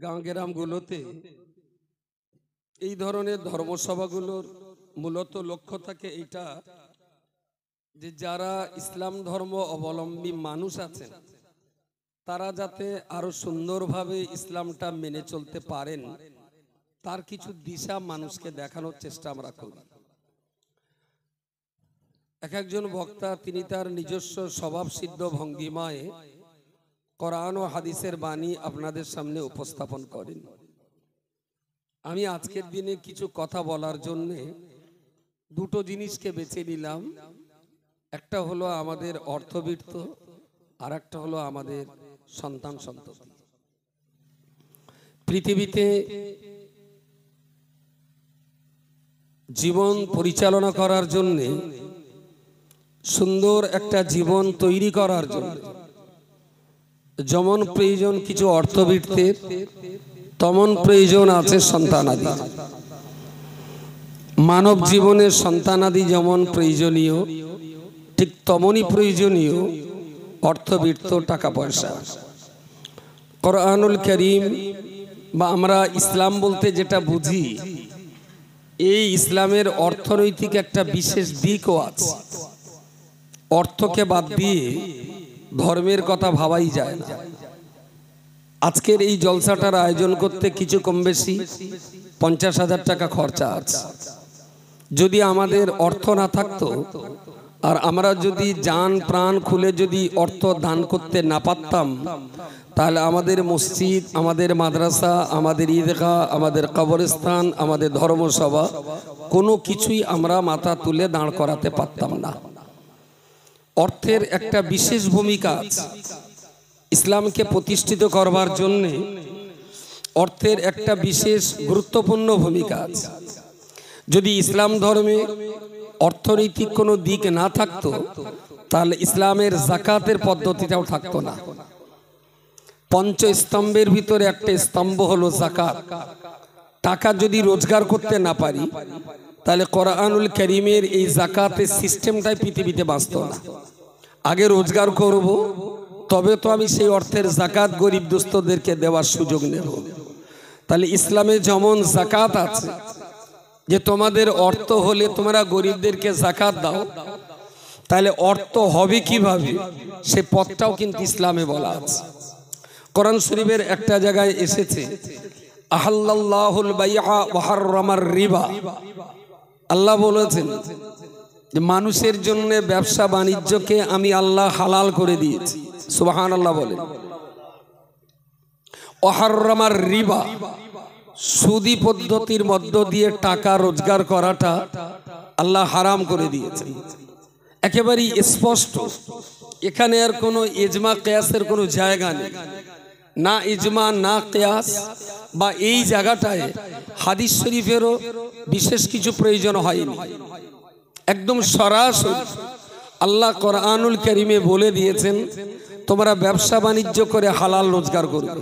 গাঁ গ্রামগুলোতে এই ধরনের ধর্মসভাগুলোর মূলত লক্ষ্য থাকে এইটা যে যারা ইসলাম ধর্ম অবলম্বী মানুষ আছেন তারা যাতে আরো সুন্দরভাবে ইসলামটা মেনে চলতে পারেন তার কিছু দিশা মানুষকে দেখানোর চেষ্টা আমরা করি। এক একজন বক্তা তিনি তার নিজস্ব স্বভাবসিদ্ধ ভঙ্গিমায় কোরআন ও হাদিসের বাণী আপনাদের সামনে উপস্থাপন করেন। আমি আজকের দিনে কিছু কথা বলার জন্য দুটো জিনিসকে বেছে নিলাম। একটা হলো আমাদের অর্থবিত্ত, আর একটা হলো আমাদের সন্তান সন্ততি। পৃথিবীতে জীবন পরিচালনা করার জন্য, সুন্দর একটা জীবন তৈরি করার জন্য যেমন প্রয়োজন কিছু অর্থবিত্তের, তেমন প্রয়োজন আছে সন্তানাদি। মানব জীবনের সন্তানাদি যেমন প্রয়োজনীয়, ঠিক তেমনই প্রয়োজনীয় অর্থবিত্ত, টাকা পয়সা। কোরআনুল কারীম বা আমরা ইসলাম বলতে যেটা বুঝি, এই ইসলামের অর্থনৈতিক একটা বিশেষ দিকও আছে। অর্থকে বাদ দিয়ে ধর্মের কথা ভাবাই যায় না। আজকের এই জলসাটার আয়োজন করতে কিছু কম বেশি 50,000 টাকা খরচা আছে। যদি আমাদের অর্থ না থাকতো আর আমরা যদি জান প্রাণ খুলে যদি অর্থ দান করতে না পারতাম, তাহলে আমাদের মসজিদ, আমাদের মাদ্রাসা, আমাদের ঈদগাহ, আমাদের কবরস্থান, আমাদের ধর্মসভা কোনো কিছুই আমরা মাথা তুলে দাঁড় করাতে পারতাম না। অর্থের একটা বিশেষ ভূমিকা আছে। ইসলামকে প্রতিষ্ঠিত করবার জন্য অর্থের একটা বিশেষ গুরুত্বপূর্ণ ভূমিকা আছে। যদি ইসলাম ধর্মে অর্থনৈতিক কোনো দিক না থাকতো, তাহলে ইসলামের যাকাতের পদ্ধতিটাও থাকতো না। পঞ্চস্তম্ভের ভিতরে একটা স্তম্ভ হলো যাকাত। টাকা যদি রোজগার করতে না পারি, তাহলে কোরআনুল কারীমের এই যাকাতের সিস্টেমটাই পৃথিবীতে বাঁচত না। আগে রোজগার করব, তবে তো আমি সেই অর্থের যাকাত গরিব দুস্থদেরকে দেওয়ার সুযোগ নেব। তাহলে ইসলামে যেমন যাকাত আছে যে তোমাদের অর্থ হলে তোমরা গরিবদেরকে যাকাত দাও, তাহলে অর্থ হবে কিভাবে সে পথটাও কিন্তু ইসলামে বলা আছে। কোরআন শরীফের একটা জায়গায় এসেছে, আহাল্লাল্লাহুল বাইআ ওয়া হাররামার রিবা। আল্লাহ বলেছেন যে মানুষের জন্য ব্যবসা বাণিজ্যকে আমি আল্লাহ হালাল করে দিয়েছি। সুবহানাল্লাহ বলেন। ওয়া হাররামার রিবা, সুদি পদ্ধতির মধ্য দিয়ে টাকা রোজগার করাটা আল্লাহ হারাম করে দিয়েছেন। একেবারেই স্পষ্ট, এখানে আর কোনো ইজমা কিয়াসের কোনো জায়গা নেই। না ইজমা, না কিয়াস, বা এই জায়গাটায় হাদিস শরীফেরও বিশেষ কিছু প্রয়োজন হয়নি। একদম সরাসরি আল্লাহ কোরআনুল কারীমে বলে দিয়েছেন তোমরা ব্যবসা বাণিজ্য করে হালাল রোজগার করবে।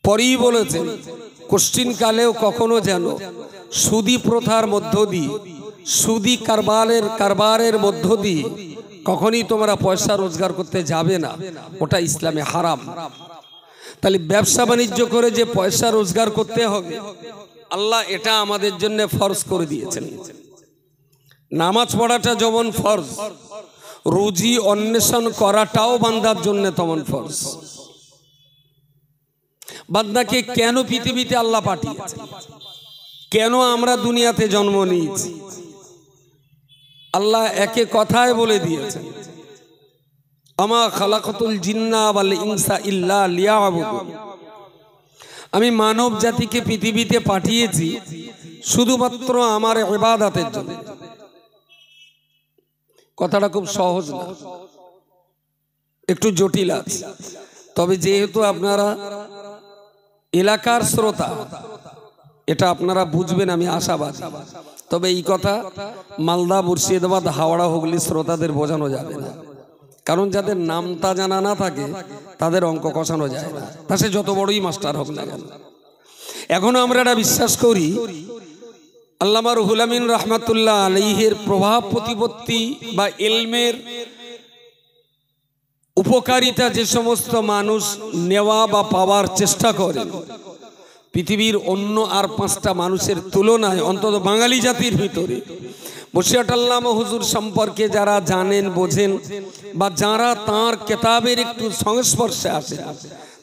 পরেই বলেছেন কোশ্চিন কালেও কখনো যেন সুদি প্রথার মধ্য দিয়ে, সুদি কারবারের মধ্য দিয়ে কখনই তোমরা পয়সা রোজগার করতে যাবে না, ওটা ইসলামে হারাম। তাহলে ব্যবসা বাণিজ্য করে যে পয়সা রোজগার করতে হবে, আল্লাহ এটা আমাদের জন্য ফরজ করে দিয়েছেন। নামাজ পড়াটা যেমন ফরজ, রুজি অন্বেষণ করাটাও বান্দার জন্য তেমন ফরজ। বান্দাকে কেন পৃথিবীতে আল্লাহ পাঠিয়েছেন, কেন আমরা দুনিয়াতে জন্ম নিয়েছি, আল্লাহ একে কথায় বলে দিয়েছেন, আমা খালাকাতুল জিন্না ওয়াল ইনসা ইল্লা লিয়াবুদুন। আমি মানব জাতিকে পৃথিবীতে পাঠিয়েছি শুধুমাত্র আমার ইবাদতের জন্য। কথাটা খুব সহজ না, একটু জটিল আছে। তবে যেহেতু আপনারা এলাকার শ্রোতা, এটা আপনারা বুঝবেন আমি আশাবাদী। তবে এই কথা মালদা, মুর্শিদাবাদ, হাওড়া, হুগলি শ্রোতাদের বোঝানো যাবে না, কারণ যাদের নামটা জানা না থাকে তাদের অঙ্ক কষানো যায় না, তা সে যত বড়ই মাস্টার হোক না কেন। এখনো আমরা এটা বিশ্বাস করি আল্লামা রুহুল আমিন রাহমাতুল্লাহ আলাইহির প্রভাব প্রতিপত্তি বা ইলমের উপকারিতা যে সমস্ত মানুষ নেওয়া বা পাওয়ার চেষ্টা করে, পৃথিবীর অন্য আর 5টা মানুষের তুলনায় অন্তত বাঙালি জাতির ভিতরে বসিরহাট আল্লামা হুজুর সম্পর্কে যারা জানেন, বোঝেন, বা যারা তাঁর কেতাবের একটু সংস্পর্শে আসে,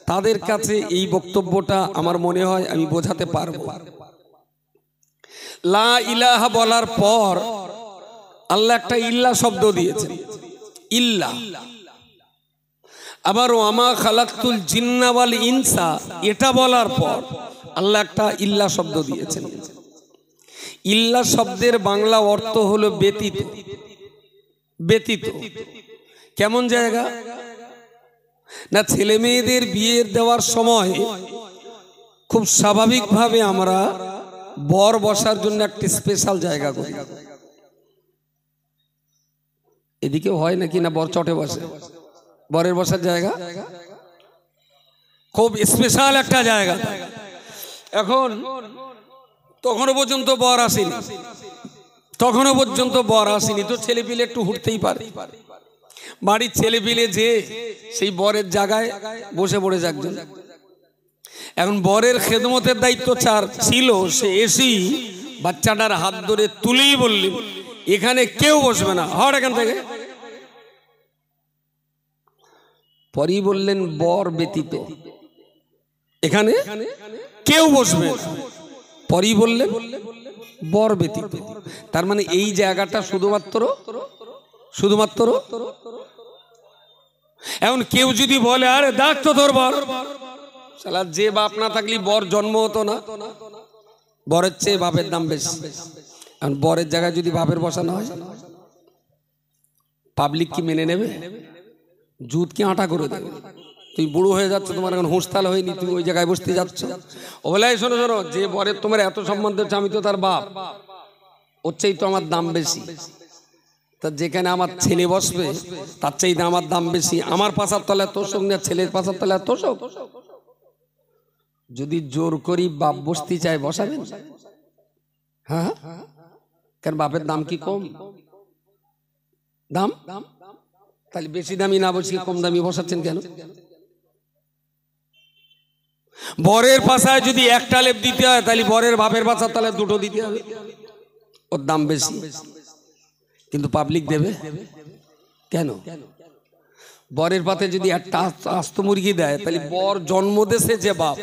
তাদের কাছে এই বক্তব্যটা আমার মনে হয় আমি বোঝাতে পারবো। লা ইলাহা বলার পর আল্লাহ একটা ইল্লা শব্দ দিয়েছেন, ইল্লা। আবার ওয়ামা খালাকতুল জিন্না ওয়াল ইনসা, এটা বলার পর আল্লাহ একটা ইল্লা শব্দ দিয়েছেন। ইল্লা শব্দের বাংলা অর্থ হলো ব্যতীত। ব্যতীত কেমন জায়গা না, ছেলে মেয়েদের বিয়ে দেওয়ার সময় খুব স্বাভাবিকভাবে আমরা বর বসার জন্য একটা স্পেশাল জায়গা করি। এদিকে হয় নাকি না, বর চটে বসে, বরের বসার জায়গা খুব স্পেশাল একটা জায়গা। এখন তখনও পর্যন্ত বর আসেনি, তখনও পর্যন্ত বর আসেনি, তো ছেলে পিলে একটু হুটতেই পারে। বাড়ির ছেলে পিলে যে সেই বরের জায়গায় বসে পড়েছে একজন। এখন বরের খেদমতের দায়িত্ব চার ছিল, সে এসেই বাচ্চাটার হাত ধরে তুলেই বললেন, এখানে কেউ বসবে না, হট এখান থেকে। পরেই বললেন, বর ব্যতীত এখানে কেউ বসবে না। পরেই বললেন, বর ব্যতীত। তার মানে এই জায়গাটা শুধুমাত্র এখন কেউ যদি বলে, আরে দেখ তো তোর বর, শালা যে বাপ না থাকলে বর জন্ম হতো না, বরের চেয়ে বাপের দাম বেশি। এখন বরের জায়গায় যদি বাপের বসানো হয়, পাবলিক কি মেনে নেবে? জুতকে আটা করে দেবে। তুই বুড়ো হয়ে যাচ্ছ, তোমার এখন হুঁশতাল হয়নি, তুমি ওই জায়গায় বসতে যাচ্ছ। ও বলে, শোনো শোনো, যে বরের তোমার এত সম্মান দিচ্ছে, আমি তো তার বাপ, ওর চেয়ে তো আমার দাম বেশি। তা যেখানে আমার ছেলে বসবে তার চাইতে আমার দাম বেশি। আমার পাশার তলায় তোষক না, ছেলের পাশার তলায় তোষক। যদি জোর করি বাপ বসতে চায়, বসাবেন? হ্যাঁ, কেন বাপের দাম কি কম? দাম, তাহলে বেশি দামি না বসিয়ে কম দামি বসাচ্ছেন কেন? বরের পাশায় যদি একটা লেপ দিতে হয়, তাহলে বরের বাপের পাশার তলায় দুটো দিতে হবে, ওর দাম বেশি। কিন্তু পাবলিক দেবে কেন? বরের পাতে যদি একটা আস্ত মুরগি দেয়, তাহলে বর জন্মদেশে যে বাপ,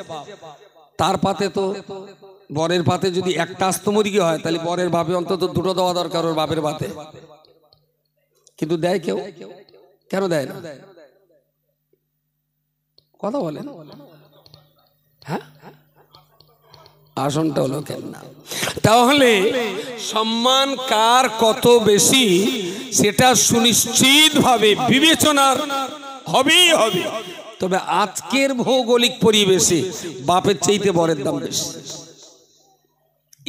তার পাতে তো, বরের পাতে যদি একটা আস্ত মুরগি হয়, তাহলে বরের বাপে অন্তত দুটো দেওয়া দরকার ওর বাপের পাতে। কিন্তু দেয় কেউ? কেন দেয় না? কথা বলেন। হ্যাঁ, আসনটা হলো কেন না? তাহলে সম্মান কার কত বেশি সেটা সুনিশ্চিত ভাবে বিবেচনার হবেই হবে। তবে আজকের ভৌগোলিক পরিবেশে বাপের চাইতে বরের দাম বেশি।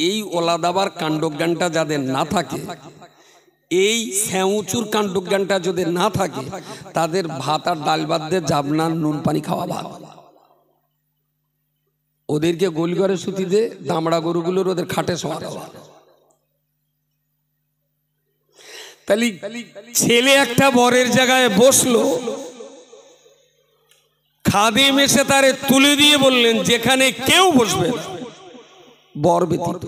এই ওলাদাবার কাণ্ডজ্ঞানটা যাদের না থাকে, এই স্যাঁউচুর কাণ্ডজ্ঞানটা যদি না থাকে, তাদের ভাত আর ডাল বাদ দিয়ে জাবনার নুন পানি খাওয়া ভালো। ওদেরকে গোল করে সুতি দে, দামড়া গরুগুলোর ওদের খাটে শোয়া দেওয়া। তাহলে ছেলে একটা বরের জায়গায় বসলো, খাদেম এসে তারে তুলে দিয়ে বললেন, যেখানে কেউ বসবে না, বর ব্যতীত।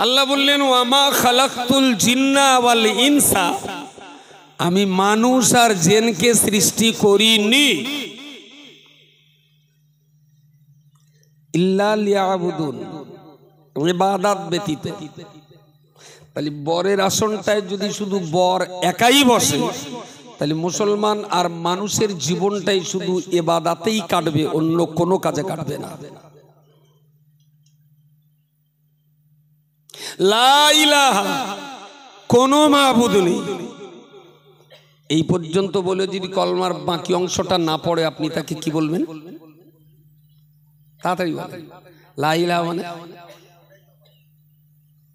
আল্লাহ বললেন, ওয়ামা খালাকতুল জিন্না ওয়াল ইনসা, আমি মানুষ আর জিনকে সৃষ্টি করিনি ইল্লা লিয়াবুদুন, ইবাদত ব্যতীত। তাহলে বরের আসনটায় যদি শুধু বর একাই বসে, তাহলে মুসলমান আর মানুষের জীবনটাই শুধু ইবাদতেই কাটবে, অন্য কোনো কাজে কাটবে না। লা ইলাহা, কোনো মাবুদ নেই, এই পর্যন্ত বলে যদি কলমার বাকি অংশটা না পড়ে, আপনি তাকে কি বলবেন? তাড়াতাড়ি বলেন। লা ইলাহা মানে,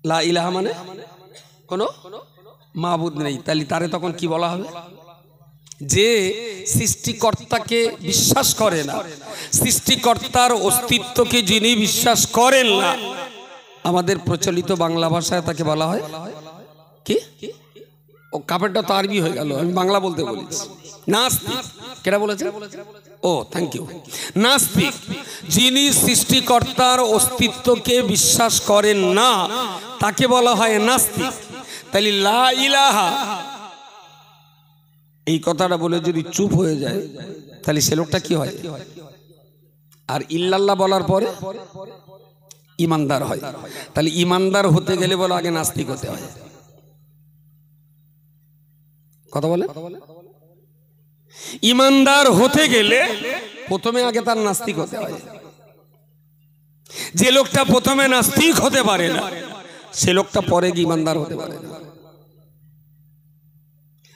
লা ইলাহা মানে কোনো মাবুদ নেই। তাহলে তারে তখন কি বলা হবে? যে সৃষ্টিকর্তাকে বিশ্বাস করে না, সৃষ্টিকর্তার অস্তিত্বকে যিনি বিশ্বাস করেন না, আমাদের প্রচলিত বাংলা ভাষায় তাকে বলা হয় কি? ও কাপেরটা তো আরবি হয়ে গেল, আমি বাংলা বলতে বলেছি। নাস্তিক কেটা বলেছে? ও থ্যাংক ইউ। নাস্তিক যিনি সৃষ্টিকর্তার অস্তিত্বকে বিশ্বাস করেন না তাকে বলা হয় নাস্তিক। তাহলে লা ইলাহা এই কথাটা বলে যদি চুপ হয়ে যায় তাহলে সে লোকটা কি হয়? আর ইল্লাল্লাহ বলার পরে ইমানদার হয়। তাহলে ইমানদার হতে গেলে বলো আগে নাস্তিক হতে হয়। কথা বলে, ইমানদার হতে গেলে প্রথমে আগে তার নাস্তিক হতে হয়। যে লোকটা প্রথমে নাস্তিক হতে পারে না সে লোকটা পরে গিয়ে ইমানদার হতে পারে না।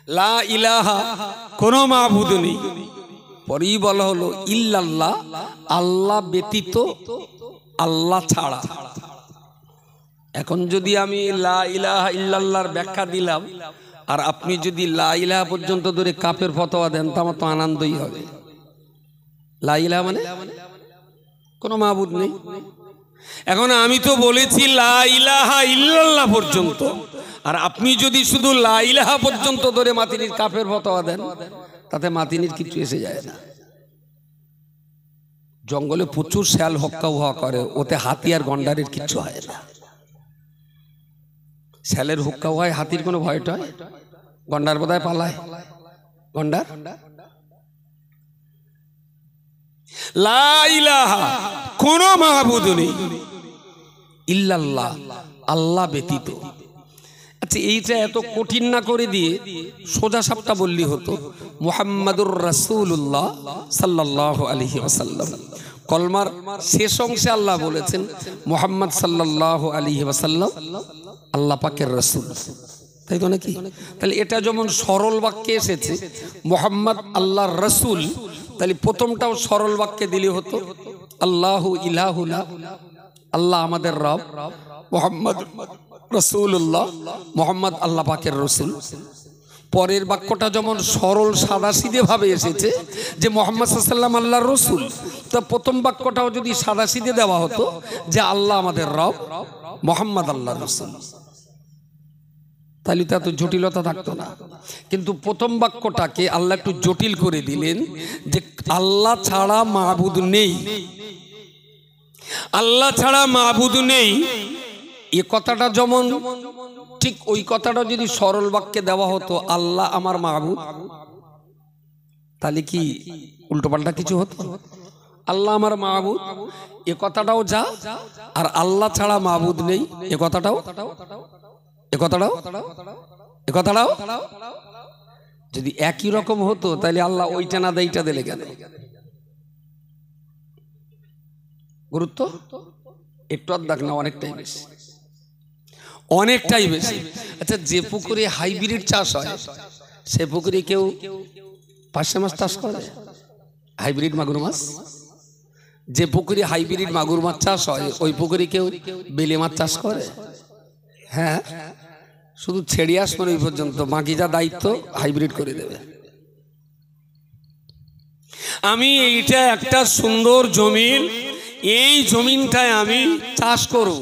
লা ইলাহা কোনো মাবুদ নেই, পরেই বলা হলো ইল্লাল্লাহ আল্লাহ ব্যতীত, আল্লাহ ছাড়া। এখন যদি আমি লা ইলাহা ইল্লাল্লাহর ব্যাখ্যা দিলাম আর আপনি যদি লা ইলাহা পর্যন্ত ধরে কাফের ফতোয়া দেন তো আমার তো আনন্দই হবে। লা ইলাহা মানে কোনো মাবুদ নেই। এখন আমি তো বলেছি লা ইলাহা ইল্লাল্লাহ পর্যন্ত, আর আপনি যদি শুধু লা ইলাহা পর্যন্ত ধরে মাতিনির কাফের ফতোয়া দেন তাতে মাতিনির কিছু এসে যায় না। জঙ্গলে প্রচুর শেয়াল হক্কা উহা করে, ওতে হাতি আর গন্ডারের কিচ্ছু হয় না। শেয়ালের হুক্কা হয়, হাতির কোনো ভয়টা হয়? গন্ডার বোধহয় পালায়, গন্ডার। লা ইলাহা কোনো মাবুদ নেই ইল্লাল্লাহ আল্লাহ ব্যতীত। আচ্ছা এইটা এত কঠিন না করে দিয়ে সোজা সাপটা বললি হতো মুহাম্মাদুর রাসূলুল্লাহ সাল্লাল্লাহু আলাইহি ওয়াসাল্লাম। কলমার শেষ অংশে আল্লাহ বলেছেন মুহাম্মদ সাল্লাল্লাহু আলাইহি ওয়াসাল্লাম আল্লাহ পাকের রাসূল, তাই তো নাকি? তাহলে এটা যেমন সরল বাক্যে এসেছে মুহাম্মদ আল্লাহর রাসূল, তাহলে প্রথমটাও সরল বাক্যে দিলে হতো আল্লাহু ইলাহুনা, আল্লাহ আমাদের রব, মুহাম্মদ রাসূলুল্লাহ, মুহাম্মদ আল্লাহ পাকের রাসূল। পরের বাক্যটা যেমন সরল সাদাসিধে ভাবে এসেছে যে মুহাম্মদ সাল্লাল্লাহু আলাইহি ওয়াসাল্লাম আল্লাহর রাসূল, তো প্রথম বাক্যটাও যদি সাদাসিধে দেওয়া হতো যে আল্লাহ আমাদের রব, মুহাম্মদ আল্লাহর রাসূল, তাহলে তা তো জটিলতা থাকতো না। কিন্তু প্রথম বাক্যটাকে আল্লাহ একটু জটিল করে দিলেন যে আল্লাহ ছাড়া মাবুদ নেই, আল্লাহ ছাড়া মাবুদ নেই। এ কথাটা যেমন ঠিক ওই কথাটা যদি সরল বাক্যে দেওয়া হতো আল্লাহ আমার মাবুদ, তাহলে কি উল্টোপাল্টা কিছু হতো? আল্লাহ আমার মাবুদ এ কথাটাও যা, আর আল্লাহ ছাড়া মাবুদ নেই এ কথাটাও যদি একই রকম হতো তাহলে আল্লাহ ওইটা না দেইটা দিলে কেন? গুরুত্ব একটু দেখ না, অনেকটাই বেশি, অনেকটাই বেশি। আচ্ছা যে পুকুরে হাইব্রিড চাষ হয় সে পুকুরে কেউ পার্শে মাছ চাষ করে, হাইব্রিড মাগুর মাছ। যে পুকুরে হাইব্রিড মাগুর মাছ চাষ হয় ওই পুকুরে কেউ বেলে মাছ চাষ করে? হ্যাঁ, শুধু ছেড়ে আসবে ওই পর্যন্ত, বাকি যা দায়িত্ব হাইব্রিড করে দেবে। আমি এইটা একটা সুন্দর জমিন, এই জমিনটায় আমি চাষ করব।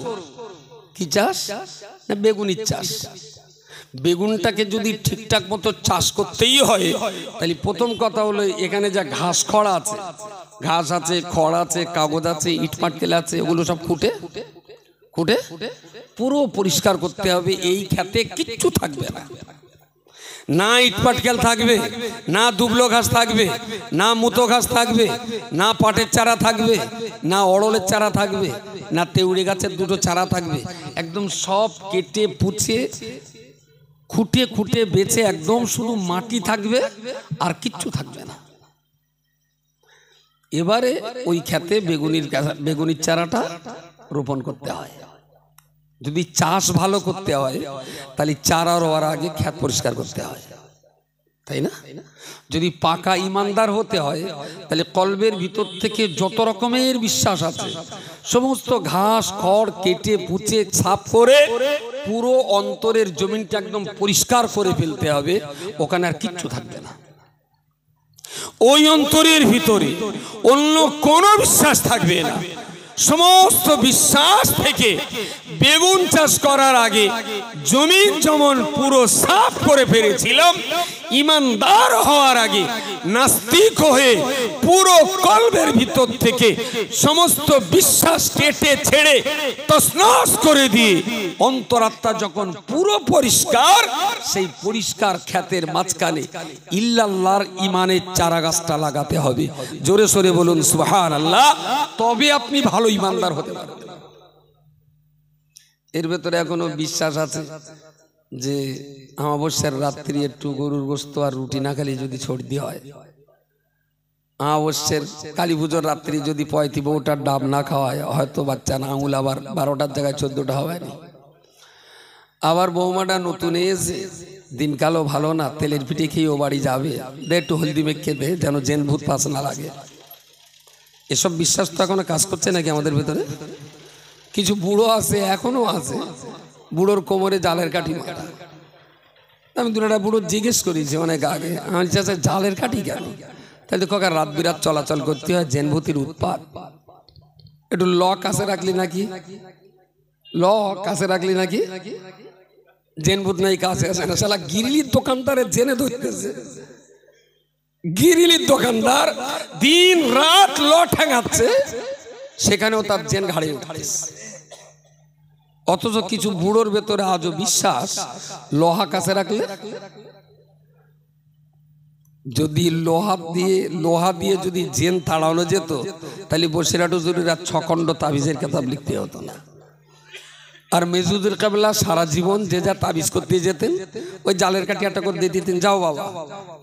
কি চাষ? না বেগুনের চাষ। বেগুনটাকে যদি ঠিকঠাক মতো চাষ করতেই হয় তাহলে প্রথম কথা হলো এখানে যা ঘাস খড় আছে, ঘাস আছে, খড় আছে, কাগজ আছে, ইট পাটকেল আছে, ওগুলো সব খুঁটে পুরো পরিষ্কার করতে হবে। এই খেতে কিচ্ছু থাকবে না, না ইট পাটকেল থাকবে, না দুবলো ঘাস থাকবে, না মুতো ঘাস থাকবে, না পাটের চারা থাকবে, না অড়লের চারা থাকবে, না তেউড়ে গাছের দুটো চারা থাকবে। একদম সব কেটে পুছে খুঁটে বেছে একদম শুধু মাটি থাকবে আর কিচ্ছু থাকবে না। এবারে ওই খেতে বেগুনির চারাটা রোপণ করতে হয়। যদি চাষ ভালো করতে হয় তাহলে চারা রোয়ার আগে ক্ষেত পরিষ্কার করতে হয়, তাই না? যদি পাকা ইমানদার হতে হয় তাহলে কলবের ভিতর থেকে যত রকমের বিশ্বাস আছে সমস্ত ঘাস খড় কেটে পুছে সাফ করে পুরো অন্তরের জমিনটা একদম পরিষ্কার করে ফেলতে হবে, ওখানে আর কিচ্ছু থাকবে না। ওই অন্তরের ভিতরে অন্য কোনো বিশ্বাস থাকবে না। সমস্ত বিশ্বাস থেকে বেগুন চাষ করার আগে জমিন যেমন পুরো সাফ করে ফেলেছিলাম, ইমানদার হওয়ার আগে নাস্তিক হয়ে পুরো কলবের ভিতর থেকে সমস্ত বিশ্বাস কেটে ছেড়ে তছনছ করে দিয়ে অন্তরাত্মা যখন পুরো পরিষ্কার, সেই পরিষ্কার ক্ষেতের মাঝখানে ইল্লাল্লাহর ইমানের চারা গাছটা লাগাতে হবে। জোরে সোরে বলুন সুবহানাল্লাহ। তবে আপনি ভালো ইমানদার হতে পারবেন। এর ভেতরে এখনো বিশ্বাস আছে যে অমাবস্যার রাত্রি একটু গরুর গোশত আর রুটি না খেলে যদি সর্দি হয়, অমাবস্যার কালী পুজোর রাত্রি যদি পয়তি বউটার ডাব না খাওয়ায়, হয়তো বাচ্চা না আঙুল আবার 12টার জায়গায় 14টা হবে না। আবার বৌমাটা নতুন এসে দিনকালও ভালো না, তেলের পিঠে খেয়ে ও বাড়ি যাবে, দে একটু হলদি মেখে দে যেন জেন ভূত পাস না লাগে। এসব বিশ্বাস তো এখনো কাজ করছে নাকি আমাদের ভেতরে? কিছু বুড়ো আছে, এখনো আছে, বুড়োর কোমরে জালের কাঠি মারা। আমি দুটা বুড়ো জিজ্ঞেস করেছি অনেক আগে, আমি চাচা জালের কাঠি কেন? তাহলে কাকা রাত বিরাত চলাচল করতে হয়, জেনভূতির উৎপাত। একটু ল কাছে রাখলি নাকি, ল কাছে রাখলি নাকি জেনভূত নাই কাছে আসে না। শালা গিরিলির দোকানদারে জেনে ধরতেছে, গিরিলির দোকানদার দিন রাত ল ঠেঙাচ্ছে, সেখানেও তার জেন ঘাড়ে উঠতেছে। অথচ কিছু বুড়োর ভেতরে আজও বিশ্বাস, লোহা কাছে রাখলে যদি লোহা দিয়ে যদি জেন তাড়ানো যেত, তাহলে বসিরহাট হুজুরের 6 খণ্ড তাবিজের কিতাব লিখতে হতো না। আর মেজুদুর কাবলা সারা জীবন যে যা তাবিজ করতে যেতেন, ওই জালের কাঠি একটা করে দিয়ে দিতেন, যাও বাবা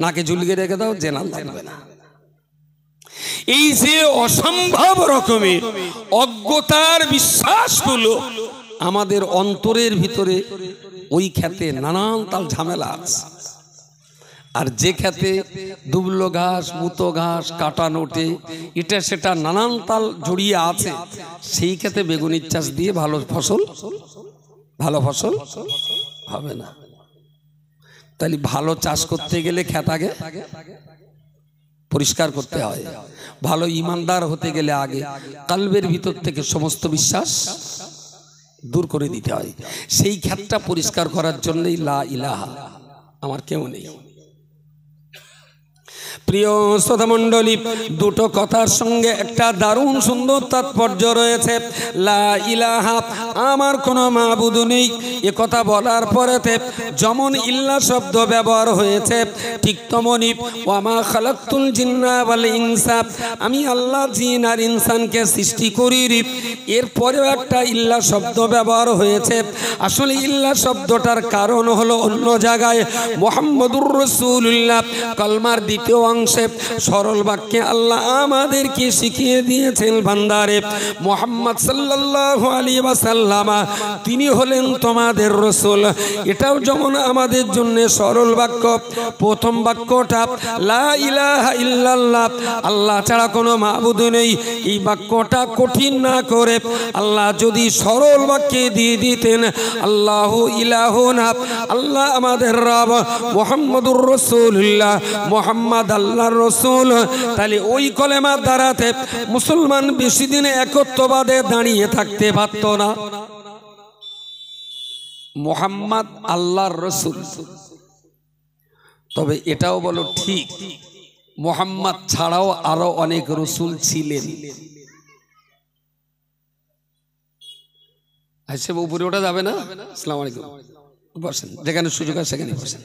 নাকে ঝুলিয়ে রেখে দাও, জেন আর লাগবে না। এই যে অসম্ভব রকমের অজ্ঞতার বিশ্বাসগুলো আমাদের অন্তরের ভিতরে, ওই ক্ষেতে নানান তাল ঝামেলা আছে। আর যে ক্ষেতে দুবলো ঘাস, মুতো ঘাস, কাটা নোটে, এটা সেটা নানান তাল জড়িয়ে আছে, সেই ক্ষেতে বেগুনির চাষ দিয়ে ভালো ফসল হবে না। তাহলে ভালো চাষ করতে গেলে ক্ষেত আগে পরিষ্কার করতে হয়। ভালো ইমানদার হতে গেলে আগে কলবের ভিতর থেকে সমস্ত বিশ্বাস দূর করে দিতে হয়। সেই ক্ষেতটা পরিষ্কার করার জন্যই লা ইলাহা, আমার কেউ নেই। প্রিয় শ্রোতা মণ্ডলী, দুটো কথার সঙ্গে একটা দারুণ সুন্দর তাৎপর্য রয়েছে। লা ইলাহা, আমার কোনো মাবুদ নেই, এ কথা বলার পরেতে যেমন ইল্লা শব্দ ব্যবহার হয়েছে, ঠিক তেমনি ওয়া মা খালাকতুল জিন্না ওয়াল ইনসা, আমি আল্লাহ জিন আর ইনসানকে সৃষ্টি করিনি। এরপরেও একটা ইল্লা শব্দ ব্যবহার হয়েছে। আসলে ইল্লা শব্দটার কারণ হলো অন্য জায়গায় মুহাম্মদুর রাসূলুল্লাহ কলমার দ্বিতীয় অংশে সরল বাক্যে আল্লাহ আমাদেরকে শিখিয়ে দিয়েছেন, বান্দারে মুহাম্মদ সাল্লাল্লাহু আলাইহি ওয়াসাল্লাম তিনি হলেন তোমাদের রাসূল। এটাও যেমন আমাদের জন্য সরল বাক্য। প্রথম বাক্যটা লা ইলাহা ইল্লাল্লাহ, আল্লাহ ছাড়া কোনো মাবুদ নেই, এই বাক্যটা কঠিন না করে আল্লাহ যদি সরল বাক্যে দিয়ে দিতেন আল্লাহু ইলাহুনা, আল্লাহ আমাদের রব, মুহাম্মদুর রাসূলুল্লাহ, মুহাম্মদ আল্লাহর রাসূল, তাহলে ওই কলেমার দ্বারাতে মুসলমান বেশি দিন একত্ববাদে দাঁড়িয়ে থাকতে পারত না। মুহাম্মদ আল্লাহর রাসূল, তবে এটাও বলো ঠিক মুহাম্মদ ছাড়াও আরো অনেক রাসূল ছিলেন। আচ্ছা, উপরে ওঠা যাবে না? আসসালামু আলাইকুম, বসেন, যেখানে সুযোগ আছে সেখানে বসেন।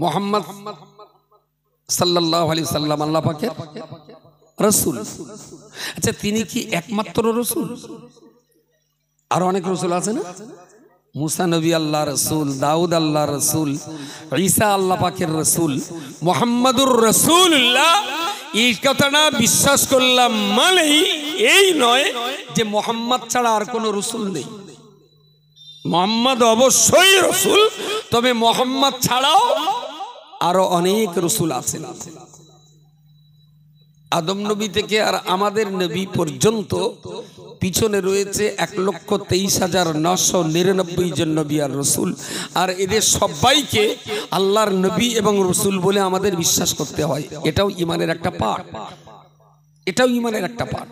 মুহাম্মদ সাল্লাল্লাহু আলাইহি সাল্লাম আল্লাহ পাকের রাসূল। আচ্ছা, তিনি কি একমাত্র রাসূল? আর অনেক রাসূল আছে না? মুসা নবী আল্লাহ রাসূল, দাউদ আল্লাহ রাসূল, ঈসা আল্লাহ পাকের রাসূল, মুহাম্মাদুর রাসূলুল্লাহ। এই কথাটা বিশ্বাস করলাম মানেই এই নয় যে মুহাম্মদ ছাড়া আর কোনো রাসূল নেই। মুহাম্মদ অবশ্যই রাসূল, তবে মুহাম্মদ ছাড়াও আরো অনেক রাসূল আছেন। আদম নবী থেকে আর আমাদের নবী পর্যন্ত পিছনে রয়েছে 1,23,999 জন নবী আর রাসূল। আর এদের সবাইকে আল্লাহর নবী এবং রাসূল বলে আমাদের বিশ্বাস করতে হয়। এটাও ঈমানের একটা পার্ট। এটাও ইমানের একটা পার্ট।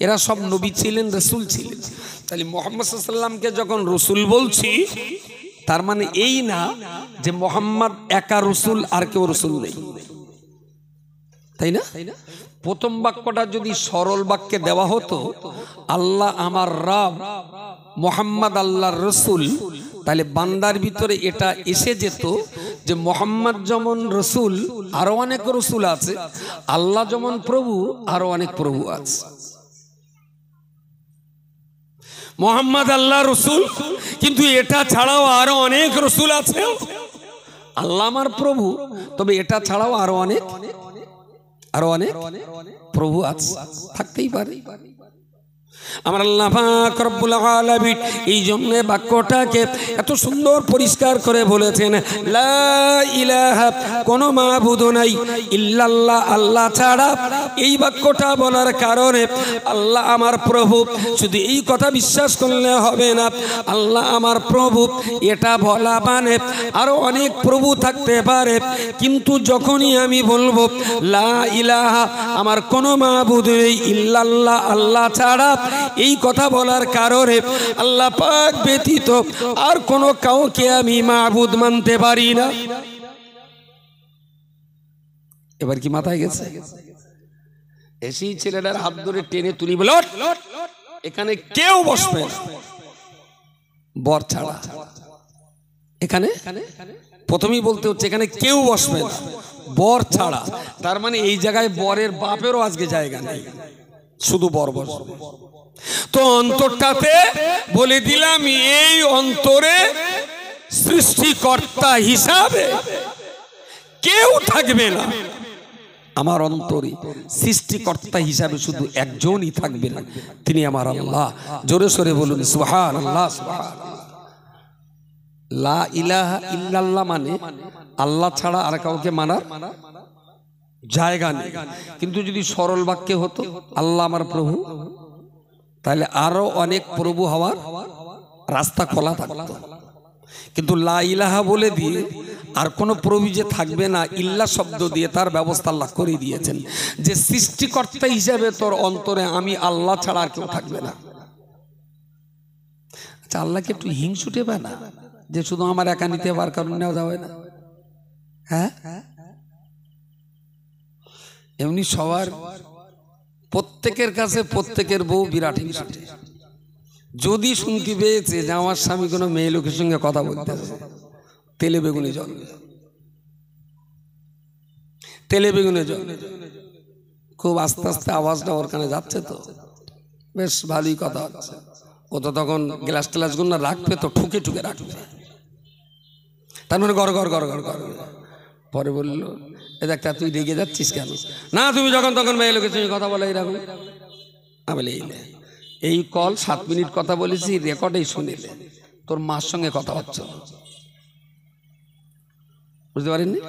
এরা সব নবী ছিলেন, রসুল ছিলেন। তাহলে মুহাম্মদ সাল্লাল্লাহু আলাইহি ওয়াসাল্লামকে যখন রসুল বলছি, তার মানে এই না যে মুহাম্মদ একা রসুল, আর কেউ রসুল নেই, তাই না? প্রথম বাক্যটা যদি সরল বাক্যে দেওয়া হতো, আল্লাহ আমার রব, মুহাম্মদ আল্লাহর রসুল, তাহলে বান্দার ভিতরে এটা এসে যেত যে মুহাম্মদ যেমন রসুল, আরো অনেক রসুল আছে, আল্লাহ যেমন প্রভু, আরো অনেক প্রভু আছে। মুহাম্মদ আল্লাহ রসুল, কিন্তু এটা ছাড়াও আরো অনেক রসুল আছে। আল্লাহ আমার প্রভু, তবে এটা ছাড়াও আরো অনেক প্রভু আছে, থাকতেই পারে। আমার আল্লাহ পাক রব্বুল আলামিন এই জন্য বাক্যটাকে এত সুন্দর পরিষ্কার করে বলেছেন, লা ইলাহা, কোনো মাবুদ নাই ইল্লাল্লাহ, আল্লাহ ছাড়া। এই বাক্যটা বলার কারণে আল্লাহ আমার প্রভু, শুধু এই কথা বিশ্বাস করলে হবে না, আল্লাহ আমার প্রভু এটা বলা মানে আরো অনেক প্রভু থাকতে পারে, কিন্তু যখনই আমি বলবো লা ইলাহা, আমার কোনো মাবুদ নেই ইল্লাল্লাহ, আল্লাহ ছাড়া, এই কথা বলার কারণে আল্লাহ পাক ব্যতীত আর কোনো কাউকে আমি মাবুদ মানতে পারি না। এবার কি মাথায় গেছে? এসেই ছেলেটার হাত ধরে টেনে তুলি, বল এখানে কেউ বসবে না বর ছাড়া। এখানে প্রথমেই বলতে হচ্ছে এখানে কেউ বসবে না বর ছাড়া। তার মানে এই জায়গায় বরের বাপেরও আজকে জায়গা নেই, শুধু বর বসবে। তো অন্তরটাতে বলে দিলাম, এই অন্তরে সৃষ্টিকর্তা হিসাবে কেউ থাকবে না। আমার অন্তরে সৃষ্টিকর্তা হিসাবে শুধু একজনই থাকবে না, তিনি আমার আল্লাহ। জোরে সোরে বলুন সুবহানাল্লাহ, সুবহানাল্লাহ। লা ইলাহা ইল্লাল্লাহ মানে আল্লাহ ছাড়া আর কাউকে মানার জায়গা নেই। কিন্তু যদি সরল বাক্যে হতো আল্লাহ আমার প্রভু, তাহলে আরো অনেক প্রভু হওয়ার রাস্তা খোলা থাকতো। কিন্তু লা ইলাহা বলে দিয়ে আর কোন প্রভু যে থাকবে না, ইল্লা শব্দ দিয়ে তার ব্যবস্থা আল্লাহ করে দিয়েছেন, যে সৃষ্টিকর্তা হিসেবে তোর অন্তরে আমি আল্লাহ ছাড়া আর কেউ থাকবে না। আচ্ছা, আল্লাহকে একটু হিংসুটে পায় না যে শুধু আমার একা নিতে পারার কারণে নেওয়া যাবে না? হ্যাঁ, এমনি সবার প্রত্যেকের কাছে প্রত্যেকের বউ বিরাট হিংসুটে। যদি শুনতে পেয়েছে যে আমার স্বামী কোনো মেয়ে লোকের সঙ্গে কথা বলতে হবে, তেলে বেগুনে জল, তেলে বেগুনে জল। খুব আস্তে আস্তে আওয়াজটা ওর কানে যাচ্ছে, তো বেশ ভালোই কথা হচ্ছে। ও তো তখন গ্লাস টেলাস গুলো রাখবে, তো ঠুকে ঠুকে রাখবে, তার মানে গড় গড় গড় গড় গড়। পরে বললো, এ দেখ তুই রেগে যাচ্ছিস কেন? না, তুমি যখন তখন মেয়ে লোকের সঙ্গে কথা বলে এইরকম। আমি বলি এই কল 7 মিনিট কথা বলেছি, রেকর্ডেই শুনিলে তোর মার সঙ্গে কথা হচ্ছে, বুঝতে পারেননি?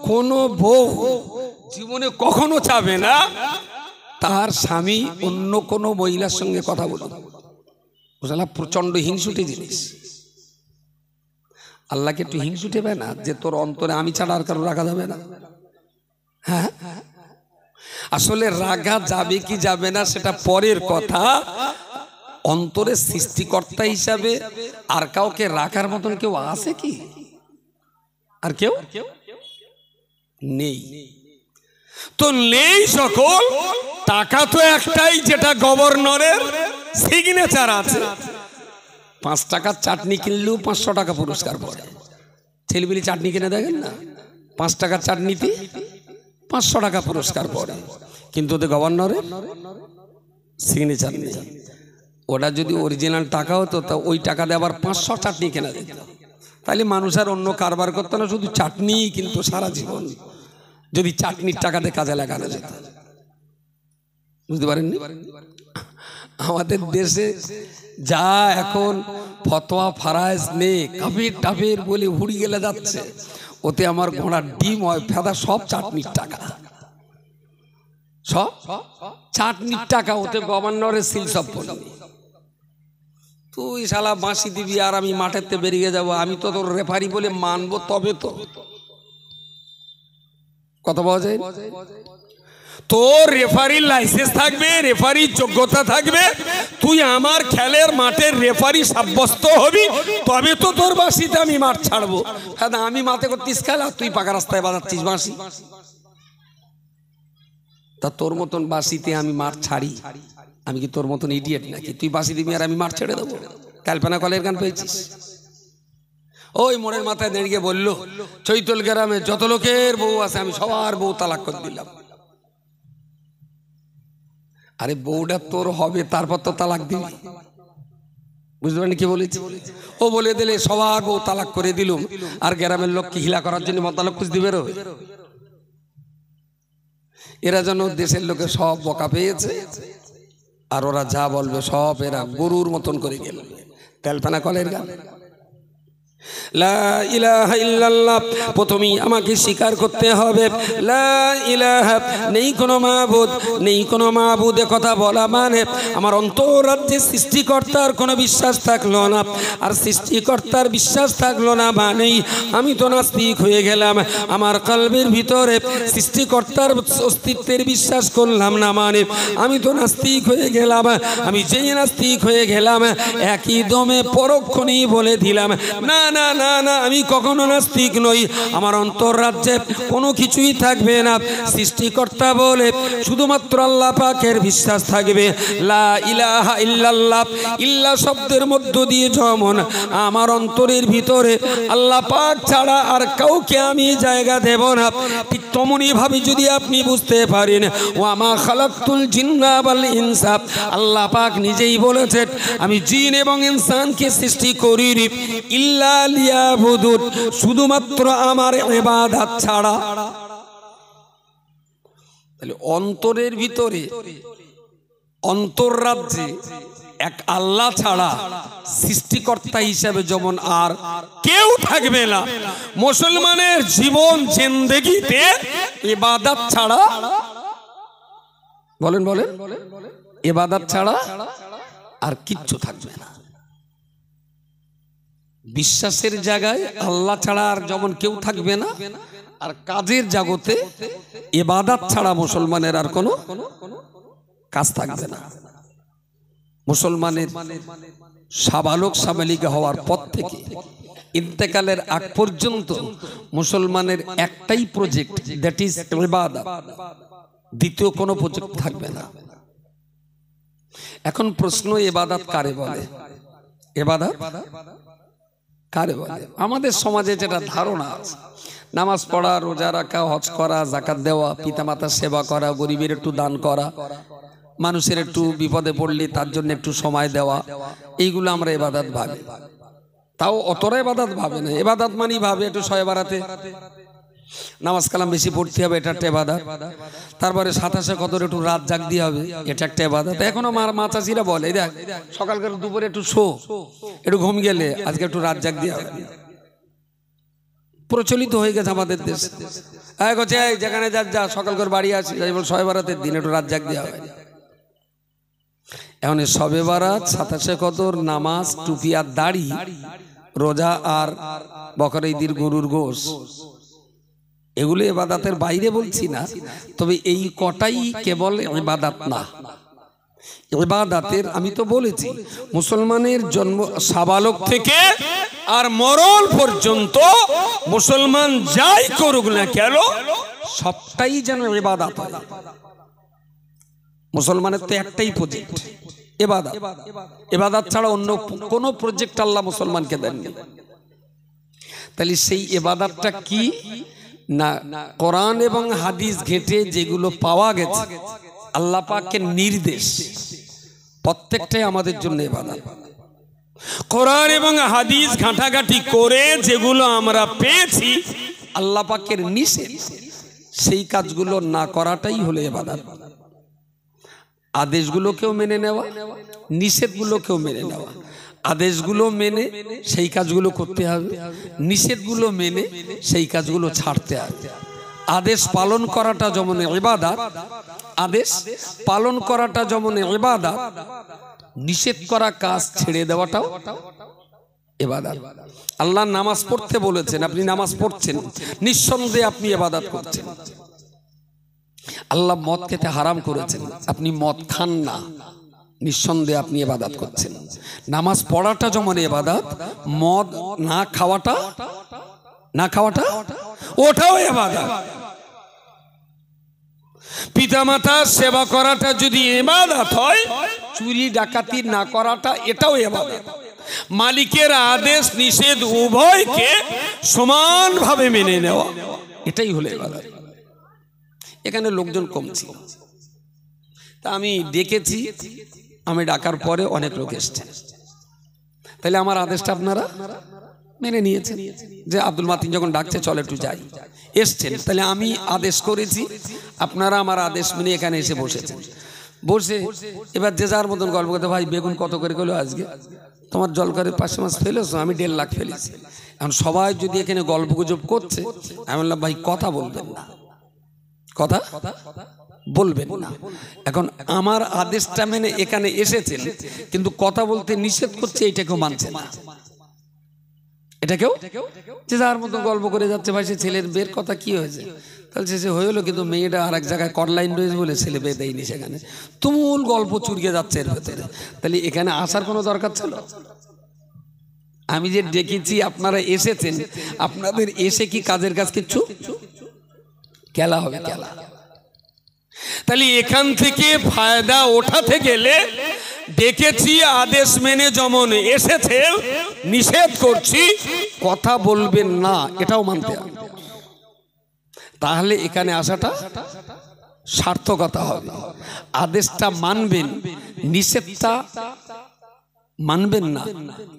কোনো বউ জীবনে কখনো চাবে না তার স্বামী অন্য কোনো মহিলার সঙ্গে কথা বলুক। বুঝলাম, প্রচন্ড হিংসুটে জিনিস। আল্লাহকে একটু হিংসুটে পায় না যে তোর অন্তরে আমি ছাড়া আর কারো রাখা যাবে না? হ্যাঁ, আসলে রাগা যাবে কি যাবে না সেটা পরের কথা। অন্তরে সৃষ্টিকর্তা হিসাবে আর কাউকে রাখার মতন কেউ আছে কি? আর কেউ নেই। তো নেই সকল। টাকা তো একটাই, যেটা গভর্নরের সিগনেচার আছে। 5 টাকার চাটনি কিনলেও 500 টাকা পুরস্কার পড়ে। ছেলেপিলি চাটনি কিনে দেখেন না, 5 টাকার চাটনিতে 500 টাকা পুরস্কার পড়ে, কিন্তু ওদের গভর্নরের সিগনেচার নেই। ওটা যদি অরিজিনাল টাকা হতো তা ওই টাকা দিয়ে আবার 500 চাটনি কেনা যেত। তাহলে মানুষ আর অন্য কারবার করতো না, শুধু চাটনি কিন্তু সারা জীবন, যদি চাটনির টাকাতে কাজে লাগানো যেত। বুঝতে পারেননি? আমাদের দেশে যা এখন ফতোয়া ফারাইজ নে কাফির টাফির বলে হুড়ি গেলে যাচ্ছে, ওতে আমার ঘোড়ার ডিম হয় ফেদা, সব চাটনির টাকা, সব চাটনির টাকা। ওতে গভর্নরের সিল সব বলি, তুই শালা বাঁশি দিবি আর আমি মাঠেতে বেরিয়ে যাব, আমি তো তোর রেফারি বলে মানবো তবে তো। কথা পাওয়া যায়। তোর রেফারির লাইসেন্স থাকবে, রেফারির যোগ্যতা থাকবে, তুই আমার খেলের মাঠের রেফারি সাব্যস্ত হবি, তবে তো তোর বাঁশিতে আমি মাঠ ছাড়বো। হ্যাঁ, আমি মাঠে করতিস খেল আর তুই পাকা রাস্তায় বাজাচ্ছিস বাঁশি, তা তোর মতন বাঁশিতে আমি মাঠ ছাড়ি? আমি কি তোর মতন ইডিয়েট নাকি? তুই বাঁশি দিবি আর আমি মাঠ ছেড়ে দেবো? কল্পনা কলের গান পেয়েছিস? ওই মোড়ের মাথায় দাঁড়িয়ে বললো, চৈতল গ্রামে যত লোকের বউ আছে আমি সবার বউ তালাক করে দিলাম। আরে বউটা তোর হবে, তারপর তো তালাক দিবি। বুঝতে পারেন কি বলেছি? ও বলে দিলে সবার বউ তালাক করে দিলুম, আর গ্রামের লোককে হিলা করার জন্য মতালক খুঁজ দিবে। এরা যেন দেশের লোকে সব বকা পেয়েছে, আর ওরা যা বলবে সব এরা গরুর মতন করে গেল। কল্পনা কলের গান। লা ইলাহা ইল্লাল্লাহ, প্রথমেই আমাকে স্বীকার করতে হবে লা ইলাহা, নেই কোনো মাবুদ, নেই কোনো মাবুদে কথা বলা মানে আমার অন্তরাজ্যে সৃষ্টিকর্তার কোনো বিশ্বাস থাকলো না, আর সৃষ্টিকর্তার বিশ্বাস থাকলো না মানেই আমি তো নাস্তিক হয়ে গেলাম। আমার কলবের ভিতরে সৃষ্টিকর্তার অস্তিত্বের বিশ্বাস করলাম না মানে আমি তো নাস্তিক হয়ে গেলাম। আমি যেই নাস্তিক হয়ে গেলাম একই দমে পরক্ষণেই বলে দিলাম না না না না, আমি কখনো নাস্তিক নই। আমার অন্তররাজ্যে কোনো কিছুই থাকবে না সৃষ্টিকর্তা বলে, শুধুমাত্র আল্লাহ পাকের বিশ্বাস থাকবে। লা ইলাহা ইল্লাল্লাহ, ইল্লা শব্দের মধ্য দিয়ে যেমন আমার অন্তরের ভিতরে আল্লাহ পাক ছাড়া আর কাউকে আমি জায়গা দেব না, ঠিক তেমনি ভাবে যদি আপনি বুঝতে পারেন ওয়া মা খালাকতুল জিন্না ওয়াল ইনসা, আল্লাহ পাক নিজেই বলেছেন আমি জিন এবং ইনসানকে সৃষ্টি করিনি ইল্লা লিয়াবুদুন, শুধুমাত্র আমার ইবাদত ছাড়া। তাহলে অন্তরের ভিতরে অন্তররাজ্যে এক আল্লাহ ছাড়া সৃষ্টিকর্তা হিসাবে যেমন আর কেউ থাকবে না, মুসলমানের জীবন জিন্দেগিতে ইবাদত ছাড়া, বলেন বলেন, ইবাদত ছাড়া আর কিচ্ছু থাকবে না। বিশ্বাসের জায়গায় আল্লাহ ছাড়া আর যেমন কেউ থাকবে না, আর কাজের জগতে ইবাদত ছাড়া মুসলমানের আর কোনো কাজ থাকবে না। মুসলমানের সাবালক সাবালিকা হওয়ার পর থেকে ইন্তেকালের আগ পর্যন্ত মুসলমানের একটাই প্রজেক্ট, দ্যাট ইজ ইবাদত, দ্বিতীয় কোনো প্রজেক্ট থাকবে না। এখন প্রশ্ন, ইবাদত কারে বলে? ইবাদত কারে বলে? আমাদের সমাজে যেটা ধারণা আছে, নামাজ পড়া, রোজা রাখা, হজ করা, যাকাত দেওয়া, পিতামাতার সেবা করা, গরিবের একটু দান করা, মানুষের একটু বিপদে পড়লে তার জন্য একটু সময় দেওয়া, এইগুলো আমরা ইবাদত ভাবি। তাও অতটা ইবাদত ভাবে না। ইবাদত মানি ভাবে একটু শয়ে বাড়াতে, নামাজ কালাম বেশি পড়তে হবে, এটা একটা ইবাদত। তারপরে 27 কদর একটু রাত জাগ দিয়ে হবে, এটা একটা ইবাদত। এখনো মা চাচিরা বলে, দেখ সকালকার দুপুরে একটু একটু ঘুম গেলে আজকে একটু রাত জাগ দিয়ে হবে। প্রচলিত হয়ে গেছে আমাদের দেশ। যেখানে যা সকাল করে বাড়ি আসি, শবে বারাতের দিন একটু রাত জাগ দিয়ে হবে। এখন শবে বারাত, 27 কদর, নামাজ, টুপি আর দাড়ি, রোজা আর বকরা ঈদের গরুর গোশ, এগুলো ইবাদতের বাইরে বলছি না, তবে এই কটাই কেবল ইবাদত না। ইবাদতের আমি তো বলেছি মুসলমানের জন্ম সাবালক থেকে আর মরণ পর্যন্ত মুসলমান যাই করুক না কেন সবটাই যেন ইবাদত হয়। মুসলমানের তো একটাই প্রজেক্ট, ইবাদত। ইবাদত ছাড়া অন্য কোনো প্রজেক্ট আল্লাহ মুসলমানকে দেননি। তাহলে সেই ইবাদতটা কি না? কোরআন এবং হাদিস ঘেঁটে যেগুলো পাওয়া গেছে, আল্লাহ পাকের নির্দেশ, প্রত্যেকটাই আমাদের জন্য ইবাদত। কোরআন এবং হাদিস ঘাটাঘাটি করে যেগুলো আমরা পেয়েছি আল্লাহ পাকের নিষেধ, সেই কাজগুলো না করাটাই হলো ইবাদত। আদেশগুলোকেও মেনে নেওয়া, নিষেধগুলোকেও মেনে নেওয়া। আদেশগুলো মেনে সেই কাজগুলো করতে হবে, নিষেধগুলো মেনে সেই কাজগুলো ছাড়তে হবে। আদেশ পালন করাটা যেমন ইবাদত, আদেশ পালন করাটা যেমন ইবাদত, নিষেধ করা কাজ ছেড়ে দেওয়াটাও ইবাদত। আল্লাহ নামাজ পড়তে বলেছেন, আপনি নামাজ পড়ছেন, নিঃসন্দেহে আপনি ইবাদত করছেন। আল্লাহ মদ খেতে হারাম করেছেন, আপনি মদ খান না, নিঃসন্দেহে আপনি ইবাদত করছেন। নামাজ পড়াটা যেমন ইবাদত, মদ না খাওয়াটা ওটাও ইবাদত। পিতামাতার সেবা করাটা যদি ইবাদত হয়, চুরি ডাকাতি না করাটা এটাও ইবাদত। মালিকের আদেশ নিষেধ উভয়কে সমানভাবে মেনে নেওয়া, এটাই হলো ইবাদত। এখানে লোকজন কম ছিল, তা আমি ডেকেছি, আমি ডাকার পরে অনেক লোক এসছে। তাহলে আমার আদেশটা আপনারা মেনে নিয়েছেন যে আব্দুল মাতিন যখন ডাকছে চল একটু যাই, এসছেন। তাহলে আমি আদেশ করেছি, আপনারা আমার আদেশ মেনে এখানে এসে বসেছেন। বসে এবার যে যার মতন গল্প করতে, ভাই বেগুন কত করে গেলো আজকে, তোমার জলকারের 5 মাস ফেলেছো, আমি 1.5 লাখ ফেলেছি। এখন সবাই যদি এখানে গল্প গুজব করছে, আমি বললাম ভাই কথা বলবেন না, কথা বলবেন না। এখন আমার আদেশটা মেনে এখানে এসেছেন, কিন্তু কথা বলতে নিষেধ করছে, এটাকেও মানছে না। এটাকেও যে যার মতো গল্প করে যাচ্ছে, ভাই সে ছেলের বিয়ের কথা কি হয়েছে, তাহলে সে হয়ে হলো, কিন্তু মেয়েটা আর এক জায়গায় কটলাইন রয়েছে বলে ছেলে বিয়ে দেয়নি, সেখানে তুমুল গল্প চুরিয়ে যাচ্ছে এর ভেতরে। তাহলে এখানে আসার কোনো দরকার ছিল? আমি যে ডেকেছি, আপনারা এসেছেন, আপনাদের এসে কি কাজের কাজ কিচ্ছু খেলা হবে, খেলা। তাহলে এখান থেকে ফায়দা ওঠাতে গেলে ডেকেছি, আদেশ মেনে যেমন এসেছে, নিষেধ করছি কথা বলবেন না, এটাও মানতে হবে। তাহলে এখানে আসাটা সার্থকতা হবে। আদেশটা মানবেন, নিষেধটা মানবেন না,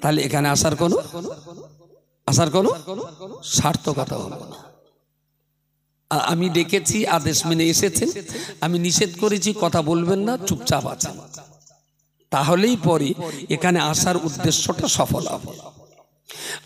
তাহলে এখানে আসার কোনো সার্থকতা হবে না। আমি ডেকেছি, আদেশ মেনে এসেছেন, আমি নিষেধ করেছি কথা বলবেন না, চুপচাপ আছেন, তাহলেই পরে এখানে আসার উদ্দেশ্যটা সফল হবে।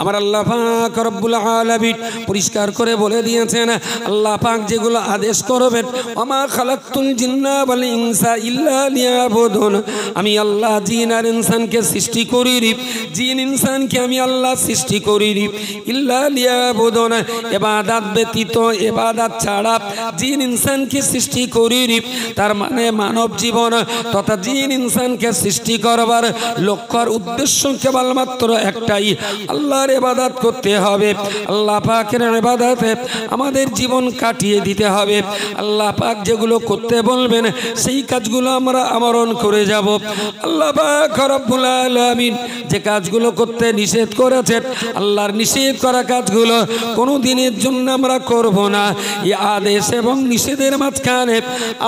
আমার আল্লাহ পাক রব্বুল আলামিন পরিষ্কার করে বলে দিয়েছেন, আল্লাহ পাক যেগুলো আদেশ করবেন, ওমা খালাকতুল জিন্না ওয়াল ইনসা ইল্লা লিয়াবুদুন, আমি আল্লাহ জিন আর ইনসানকে সৃষ্টি করিনি, জিন ইনসানকে আমি আল্লাহ সৃষ্টি করিনি, ইল্লা লিয়াবুদুন, ইবাদত ব্যতীত, ইবাদত ছাড়া জিন ইনসানকে সৃষ্টি করিনি। তার মানে মানব জীবন তথা জিন ইনসানকে সৃষ্টি করবার লক্ষ্যর উদ্দেশ্য কেবলমাত্র একটাই, আল্লাহর ইবাদত করতে হবে। আল্লাহ পাকের ইবাদতে আমাদের জীবন কাটিয়ে দিতে হবে। আল্লাহ পাক যেগুলো করতে বলবেন সেই কাজগুলো আমরা আমরণ করে যাব। আল্লাহ পাক রব্বুল আলামিন যে কাজগুলো করতে নিষেধ করেছেন, আল্লাহর নিষেধ করা কাজগুলো কোনো দিনের জন্য আমরা করব না। এই আদেশ এবং নিষেধের মাঝখানে,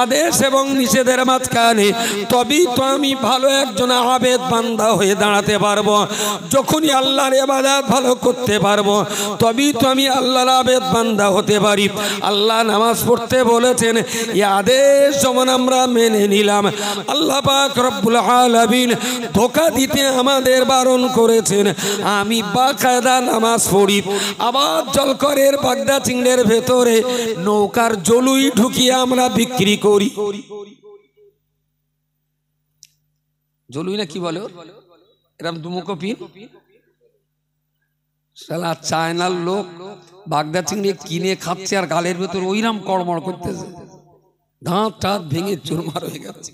আদেশ এবং নিষেধের মাঝখানে তবেই তো আমি ভালো একজন আবেদ বান্দা হয়ে দাঁড়াতে পারবো। যখনই আল্লাহর ইবাদত ভালো করতে পারবো, তবেই তো আমি আল্লাহর আবেদ বান্দা হতে পারি। আল্লাহ নামাজ পড়তে বলেছেন, এই আদেশ যেমন আমরা মেনে নিলাম, আল্লাহ পাক রব্বুল আলামিন ধোঁকা দিতে আমাদের বারণ করেছেন। আমি বাকায়দা নামাজ পড়ি, আবার জলকরের বাগদা চিংড়ের ভেতরে নৌকার জলুই ঢুকিয়ে আমরা বিক্রি করি। জলুই না কি বলে, এরকম দুমুখো পিন, সালা চায়নার লোক বাগদা চিংড়ি কিনে খাচ্ছে আর গালের ভেতর ওইরাম কড়মড় করতেছে, দাঁত টাত ভেঙে চুরমার হয়ে গেছে।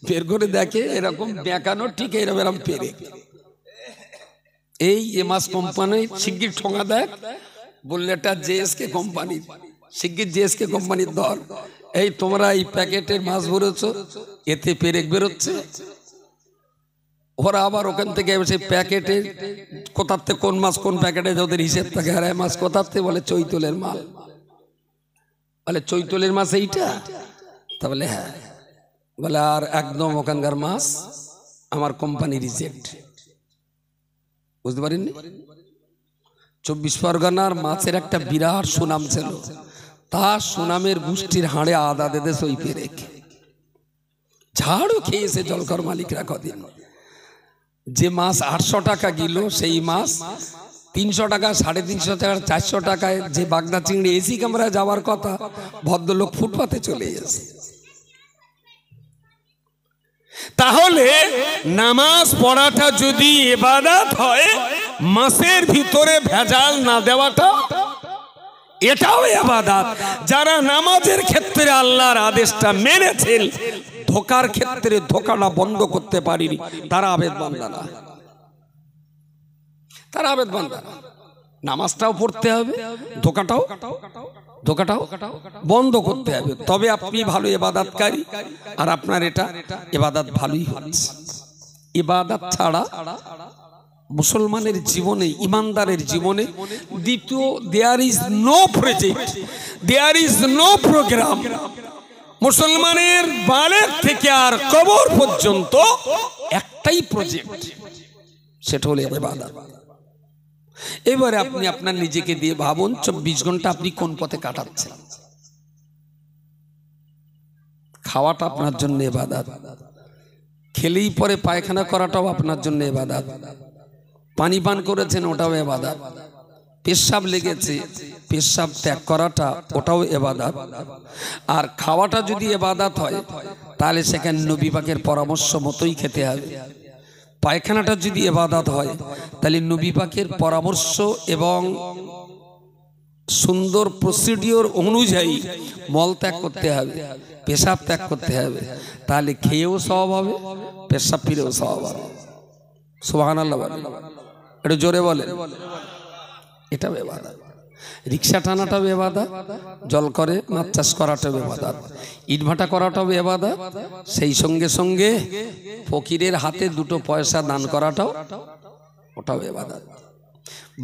বের করে দেখে এরকম বেঁকানো, ঠিক এরকম পেরে। এই এমাস কোম্পানি শিগগির ঠোঙা দেখ, বললে এটা জেএসকে কোম্পানি, শিগগির জেএসকে কোম্পানির দর। এই তোমরা এই প্যাকেটের মাছ ভরেছো, এতে পেরেক বেরোচ্ছে। ওরা আবার ওখান থেকে সেই প্যাকেটে কোথাতে কোন মাছ কোন প্যাকেটে ওদের হিসেব থাকে, আর মাছ কোথাতে বলে চৈতলের মাল, বলে চৈতলের মাছ এইটা, তা বলে হ্যাঁ, বলে আর একদম ওখানকার মাছ আমার কোম্পানি রিজেক্ট। বুঝতে পারেননি? 24 পরগনার মাছের একটা বিরাট সুনাম ছিল, তার সুনামের গোষ্ঠীর হাড়ে আদা দেদে সই পেরেক ঝাড়ও খেয়েছে জলকর মালিকরা কদিন। যে মাছ 800 টাকা কিলো, সেই মাছ 300 টাকা, 350 টাকা, 400 টাকায় যে বাগদা চিংড়ি এসি ক্যামেরায় যাওয়ার কথা, ভদ্রলোক ফুটপাতে চলে গেছে। তাহলে নামাজ পড়াটা যদি ইবাদত হয়, মাসের ভিতরে ভেজাল না দেওয়াটা এটাও ইবাদত। যারা নামাজের ক্ষেত্রে আল্লাহর আদেশটা মেনেছেন, ধোকার ক্ষেত্রে ধোকাটা বন্ধ করতে পারেনি, তারা আবেদ বান্দা না, তারা আবেদ বান্দা। নামাজটাও পড়তে হবে, ধোকাটাও বন্ধ করতে হবে, তবে আপনি ভালো ইবাদতকারী আর আপনার এটা ইবাদত ভালোই হচ্ছে। ইবাদত ছাড়া মুসলমানের জীবনে, ইমানদারের জীবনে দ্বিতীয় there is no project, there is no programme. মুসলমানের বালেগ থেকে আর কবর পর্যন্ত একটাই প্রজেক্ট, সেটা হলো ইবাদত। এবারে আপনি আপনার নিজেকে দিয়ে ভাবুন 24 ঘন্টা আপনি কোন পথে কাটাচ্ছেন। খাওয়াটা আপনার জন্য ইবাদত, খেলেই পরে পায়খানা করাটাও আপনার জন্য ইবাদত, পানি পান করেছেন ওটাও ইবাদত, পেশাব লেগেছে পেশাব ত্যাগ করাটা ওটাও ইবাদত। আর খাওয়াটা যদি ইবাদত হয় তাহলে সেখানে নবী পাকের পরামর্শ মতোই খেতে হবে। পায়খানাটা যদি ইবাদত হয় তাহলে নবী পাকের পরামর্শ এবং সুন্দর প্রসিডিওর অনুযায়ী মল ত্যাগ করতে হবে, পেশাব ত্যাগ করতে হবে, তাহলে খেয়েও সওয়াব হবে, পেশাব ফিরেও সওয়াব হবে। সুবহানাল্লাহ বলেন, একটু জোরে বলেন। এটা ইবাদত। রিক্সা টানাটাও ইবাদত, জল করে মাছ চাষ করাটাও ইবাদত, ইটভাটা করাটাও ইবাদত, সেই সঙ্গে সঙ্গে ফকিরের হাতে 2 পয়সা দান করাটাও ওটাও ইবাদত।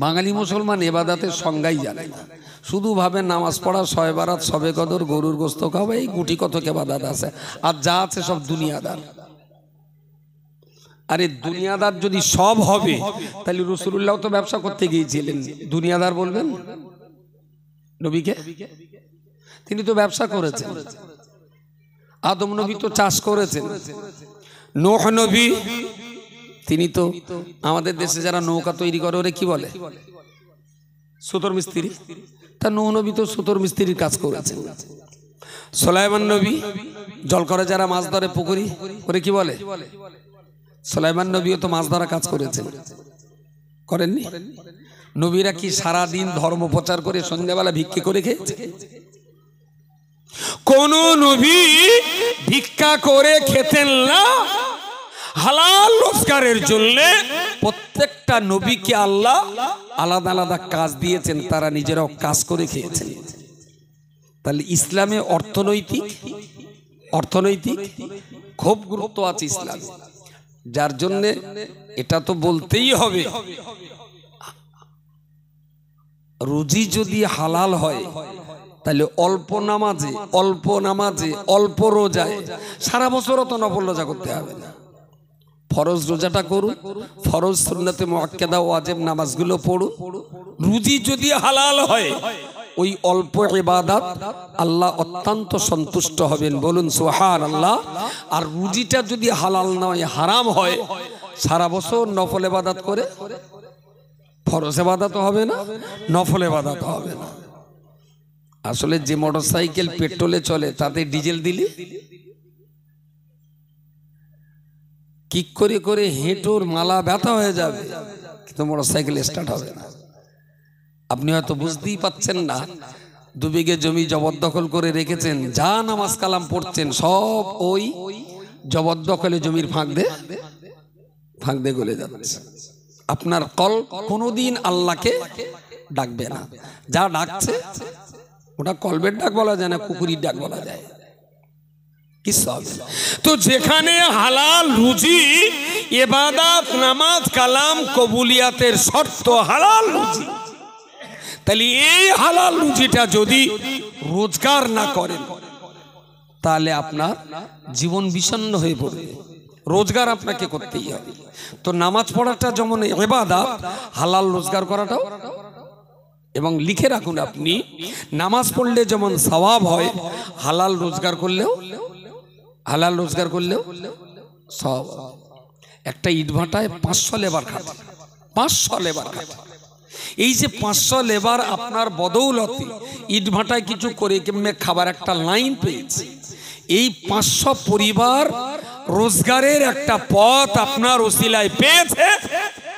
বাঙালি মুসলমান ইবাদতের সংজ্ঞাই জানে না, শুধু ভাবে নামাজ পড়া, শবে বারাত, শবে কদর, গরুর গোস্ত খাওয়া, এই গুটি কতক ইবাদত আছে, আর যা আছে সব দুনিয়াদার। আরে দুনিয়াদার যদি সব হবে তাহলে রাসূলুল্লাহ তো ব্যবসা করতে গিয়েছিলেন, দুনিয়াদার বলবেন নবীকে? তিনি তো ব্যবসা করেছেন। আদম নবী তো চাষ করেছেন। নূহ নবী তিনি তো আমাদের দেশে যারা নৌকা তৈরি করে ওরে কি বলে? সুতোর মিস্ত্রি। তা নূহ নবী তো সুতোর মিস্ত্রির কাজ করেছেন। সুলাইমান নবী জল করে যারা মাছ ধরে পুকুরি ওরে কি বলে? সুলাইমান নবীও তো মাছ ধরা কাজ করেছেন, করেননি? নবীরা কি সারা দিন ধর্ম প্রচার করে সন্ধ্যাবেলা ভিক্ষে করে খেয়েছে? কোন নবী ভিক্ষা করে খেতেন না। হালাল রোজগারের জন্য প্রত্যেকটা নবীকে আল্লাহ আলাদা আলাদা কাজ দিয়েছেন, তারা নিজেরাও কাজ করে খেয়েছেন। তাহলে ইসলামে অর্থনৈতিক খুব গুরুত্ব আছে ইসলাম, যার জন্য এটা তো বলতেই হবে, রুজি যদি হালাল হয় তাহলে অল্প নামাজে অল্প রোজায় সারা বছরও তো নফল রোজা করতে হবে না। ফরজ রোজাটা করুন, ফরজ সুন্নতে মুআক্কাদা ওয়াজিব নামাজগুলো পড়ুন। রুজি যদি হালাল হয় ওই অল্প ইবাদত আল্লাহ অত্যন্ত সন্তুষ্ট হবেন, বলুন সুবহানাল্লাহ। আর রুজিটা যদি হালাল নয় হারাম হয়, সারা বছর নফল ইবাদত করে ফরজ ইবাদত হবে না, নফল ইবাদত হবে না। আসলে যে মোটরসাইকেল পেট্রোলে চলে তাতে ডিজেল দিলে কিক করে করে হেঁটোর মালা ব্যথা হয়ে যাবে, কিন্তু মোটরসাইকেল স্টার্ট হবে না। আপনি হয়তো বুঝতেই পাচ্ছেন না, 2 বিঘে জমি জবরদখল করে রেখেছেন, যা নামাজ কালাম পড়ছেন সব ওই জবরদখলে জমির ফাঁক দিয়ে গলে যাচ্ছে। আপনার কল কোনোদিন আল্লাহকে ডাকবে না, যা ডাকছে ওটা কলবের ডাক বলা যায় না, কুকুরির ডাক বলা যায়। তো যেখানে হালাল রুজি, ইবাদত, নামাজ, কালাম, কবুলিয়াতের শর্ত হালাল রুজি, তাহলে এই হালাল রুজিটা যদি রোজগার না করেন তাহলে আপনার জীবন বিষণ্ণ হয়ে পড়বে। রোজগার আপনাকে করতেই হবে। তো নামাজ পড়াটা যেমন ইবাদত, হালাল রোজগার করাটাও। এবং লিখে রাখুন, আপনি নামাজ পড়লে যেমন সওয়াব হয়, হালাল রোজগার করলেও সওয়াব। একটা ইটভাটায় 500 লেবার খাটে, 500 লেবার খাটে। এই যে 500 লেবার আপনার বদৌলতে ইটভাটায় কিছু করে কেমনে খাবার একটা লাইন পেয়েছে। এই 500 পরিবার রোজগারের একটা পথ আপনার ওসিলায় পেয়েছে,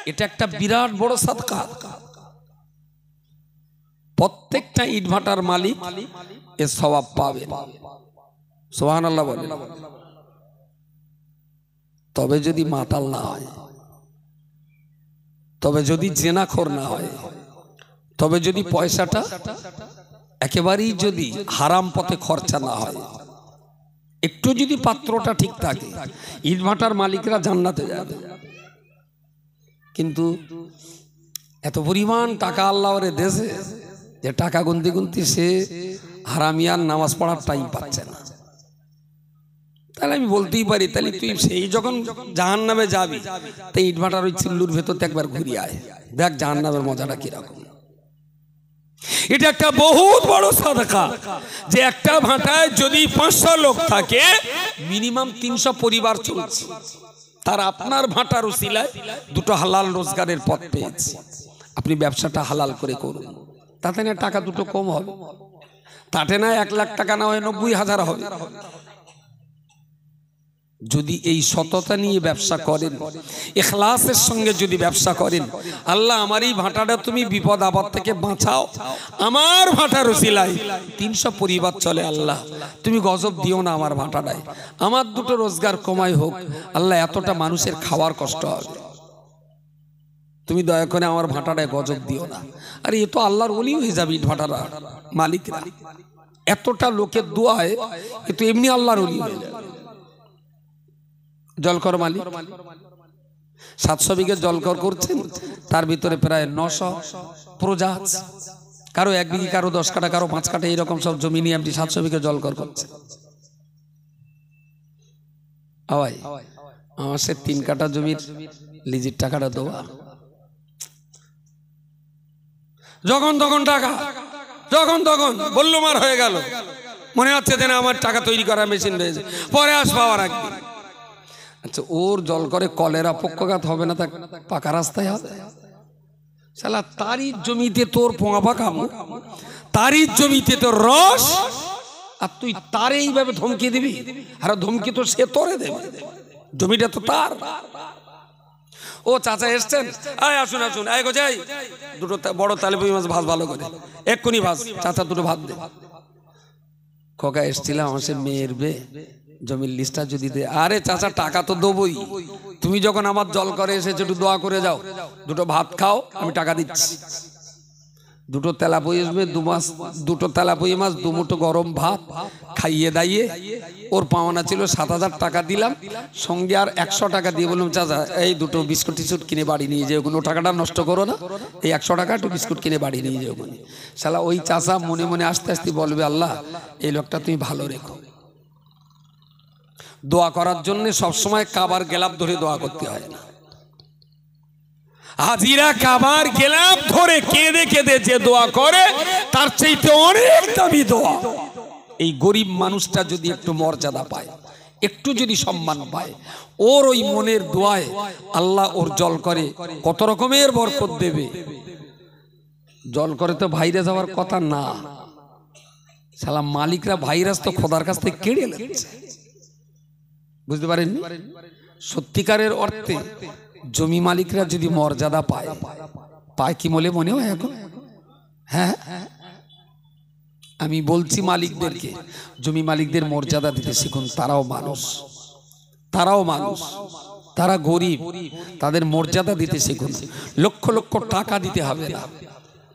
এটা একটা বিরাট বড় সাদকা। প্রত্যেকটা ইটভাটার মালিক এর সওয়াব পাবে। সুবহানাল্লাহ বলেন। তবে যদি মাতাল না হয়, তবে যদি জেনাখোর না হয়, তবে যদি পয়সাটা একেবারেই যদি হারাম পথে খরচা না হয়, একটু যদি পাত্রটা ঠিক থাকে, ইটভাটার মালিকরা জান্নাতে যাবে। কিন্তু এত পরিমাণ টাকা আল্লাহর দেশে যে টাকা গুনতে গুনতে সে হারামিয়ার নামাজ পড়ার টাইম পাচ্ছে না। তাহলে আমি বলতেই পারি, তাহলে তুই সেই যখন জাহান্নামে যাবি, তাই ইটভাটার ওই চিল্লুর ভেতর একবার ঘুরিয়ে আয়, দেখ জাহান্নামের মজাটা কিরকম। এটা একটা বহুত বড় সাদাকা, যে একটা ভাটায় যদি 500 লোক থাকে, মিনিমাম 300 পরিবার চলছে। তার আপনার ভাটার উসিলায় দুটো হালাল রোজগারের পথ পেয়েছে। আপনি ব্যবসাটা হালাল করে করুন, তাতে না টাকা দুটো কম হবে, তাতে না 1 লাখ টাকা না হয় 90,000 হবে। যদি এই সততা নিয়ে ব্যবসা করেন, ইখলাসের সঙ্গে যদি ব্যবসা করেন, আল্লাহ আমার এই ভাটাটা তুমি বিপদ আপদ থেকে বাঁচাও, আমার ভাটার উসিলায় 300 পরিবার চলে, আল্লাহ তুমি গজব দিও না আমার ভাটাটায়, আমার দুটো রোজগার কমাই হোক, আল্লাহ এতটা মানুষের খাওয়ার কষ্ট হবে, তুমি দয়া করে আমার ভাটাটায় গজব দিও না। আরে এ তো আল্লাহর ওলি হয়ে যাবে ভাটারা মালিকরা, এতটা লোকের দোয়ায় এ তো এমনি আল্লাহর ওলি হয়ে যাবে। জলকর মালিক 700 বিঘে জলকর করছেন, তার ভিতরে প্রায় 900 প্রজা, কারো 1 বিঘি, কারো 10 কাঠা, কারো 5 কাঠা, এইরকম সব জমি নিয়ে আপনি 700 বিঘে জলকর করছেন। আমার সে 3 কাঠা জমির লিজের টাকাটা দেওয়া, যখন তখন টাকা, যখন তখন বললো মার হয়ে গেল, মনে হচ্ছে যে না আমার টাকা তৈরি করার মেশিন রয়েছে, পরে আস পাওয়ার একদিন। আচ্ছা, ওর জল করে কলেরা পক্ষঘাত হবে না, তা পাকা রাস্তায় হবে? শালা তারই জমিতে তোর পোঙা পাকা, তারই জমিতে তোর রস, আর তুই তারে এইভাবে ধমকি দিবি? আর ধমকি তো সে তোরে দেবে, জমিটা তো তার। ও চাচা এসছেন, আয় আসুন আসুন, আয় গো যাই, দুটো বড় তেলাপিয়া মাছ ভাত ভালো করে, এক্ষুনি ভাত, চাচা দুটো ভাত দে। খোকা এসছিলাম, আমার সে মেয়ের বে জমির লিস্টটা যদি দে। আরে চাচা টাকা তো দেবই, তুমি যখন আমার জল করে এসেছো একটু দোয়া করে যাও, দুটো ভাত খাও, আমি টাকা দিচ্ছি। দুটো তেলাপিয়া আসবে, 2 মাস, দুটো তেলাপিয়া মাছ, 2 মুঠো গরম ভাত খাইয়ে দাইয়ে ওর পাওনা ছিল 7,000 টাকা দিলাম, সঙ্গে আর 100 টাকা দিয়ে বললাম চাচা এই দুটো বিস্কুট টিস্কুট কিনে বাড়ি নিয়ে যাও, কোনো টাকাটা নষ্ট করো না, এই 100 টাকা একটু বিস্কুট কিনে বাড়ি নিয়ে যাও। শালা ওই চাচা মনে মনে আস্তে আস্তে বলবে, আল্লাহ এই লোকটা তুমি ভালো রেখো। দোয়া করার জন্য সবসময় কাবার গেলাপ ধরে দোয়া করতে হয় না। হাজিরা কাবার গেলাপ ধরে কেঁদে কেঁদে যে দোয়া করে, তার চাইতে অনেক দামি দোয়া। এই গরিব মানুষটা যদি একটু মর্যাদা পায়, একটু যদি সম্মান পায়, ওর ওই মনের দোয়ায় আল্লাহ ওর জল করে কত রকমের বরকত দেবে। জল করে তো ভাইরাস হওয়ার কথা না, শালা মালিকরা ভাইরাস তো খোদার কাছ থেকে কেড়ে নিচ্ছে, বুঝতে পারেন? সত্যিকারের অর্থে জমি মালিকরা যদি মর্যাদা পায়, পায় কি বলে মনে হয় এখন? হ্যাঁ, আমি বলছি মালিকদেরকে, জমি মালিকদের মর্যাদা দিতে শিখুন। তারাও মানুষ, তারাও মানুষ, তারা গরিব, তাদের মর্যাদা দিতে শিখুন। লক্ষ লক্ষ টাকা দিতে হবে না,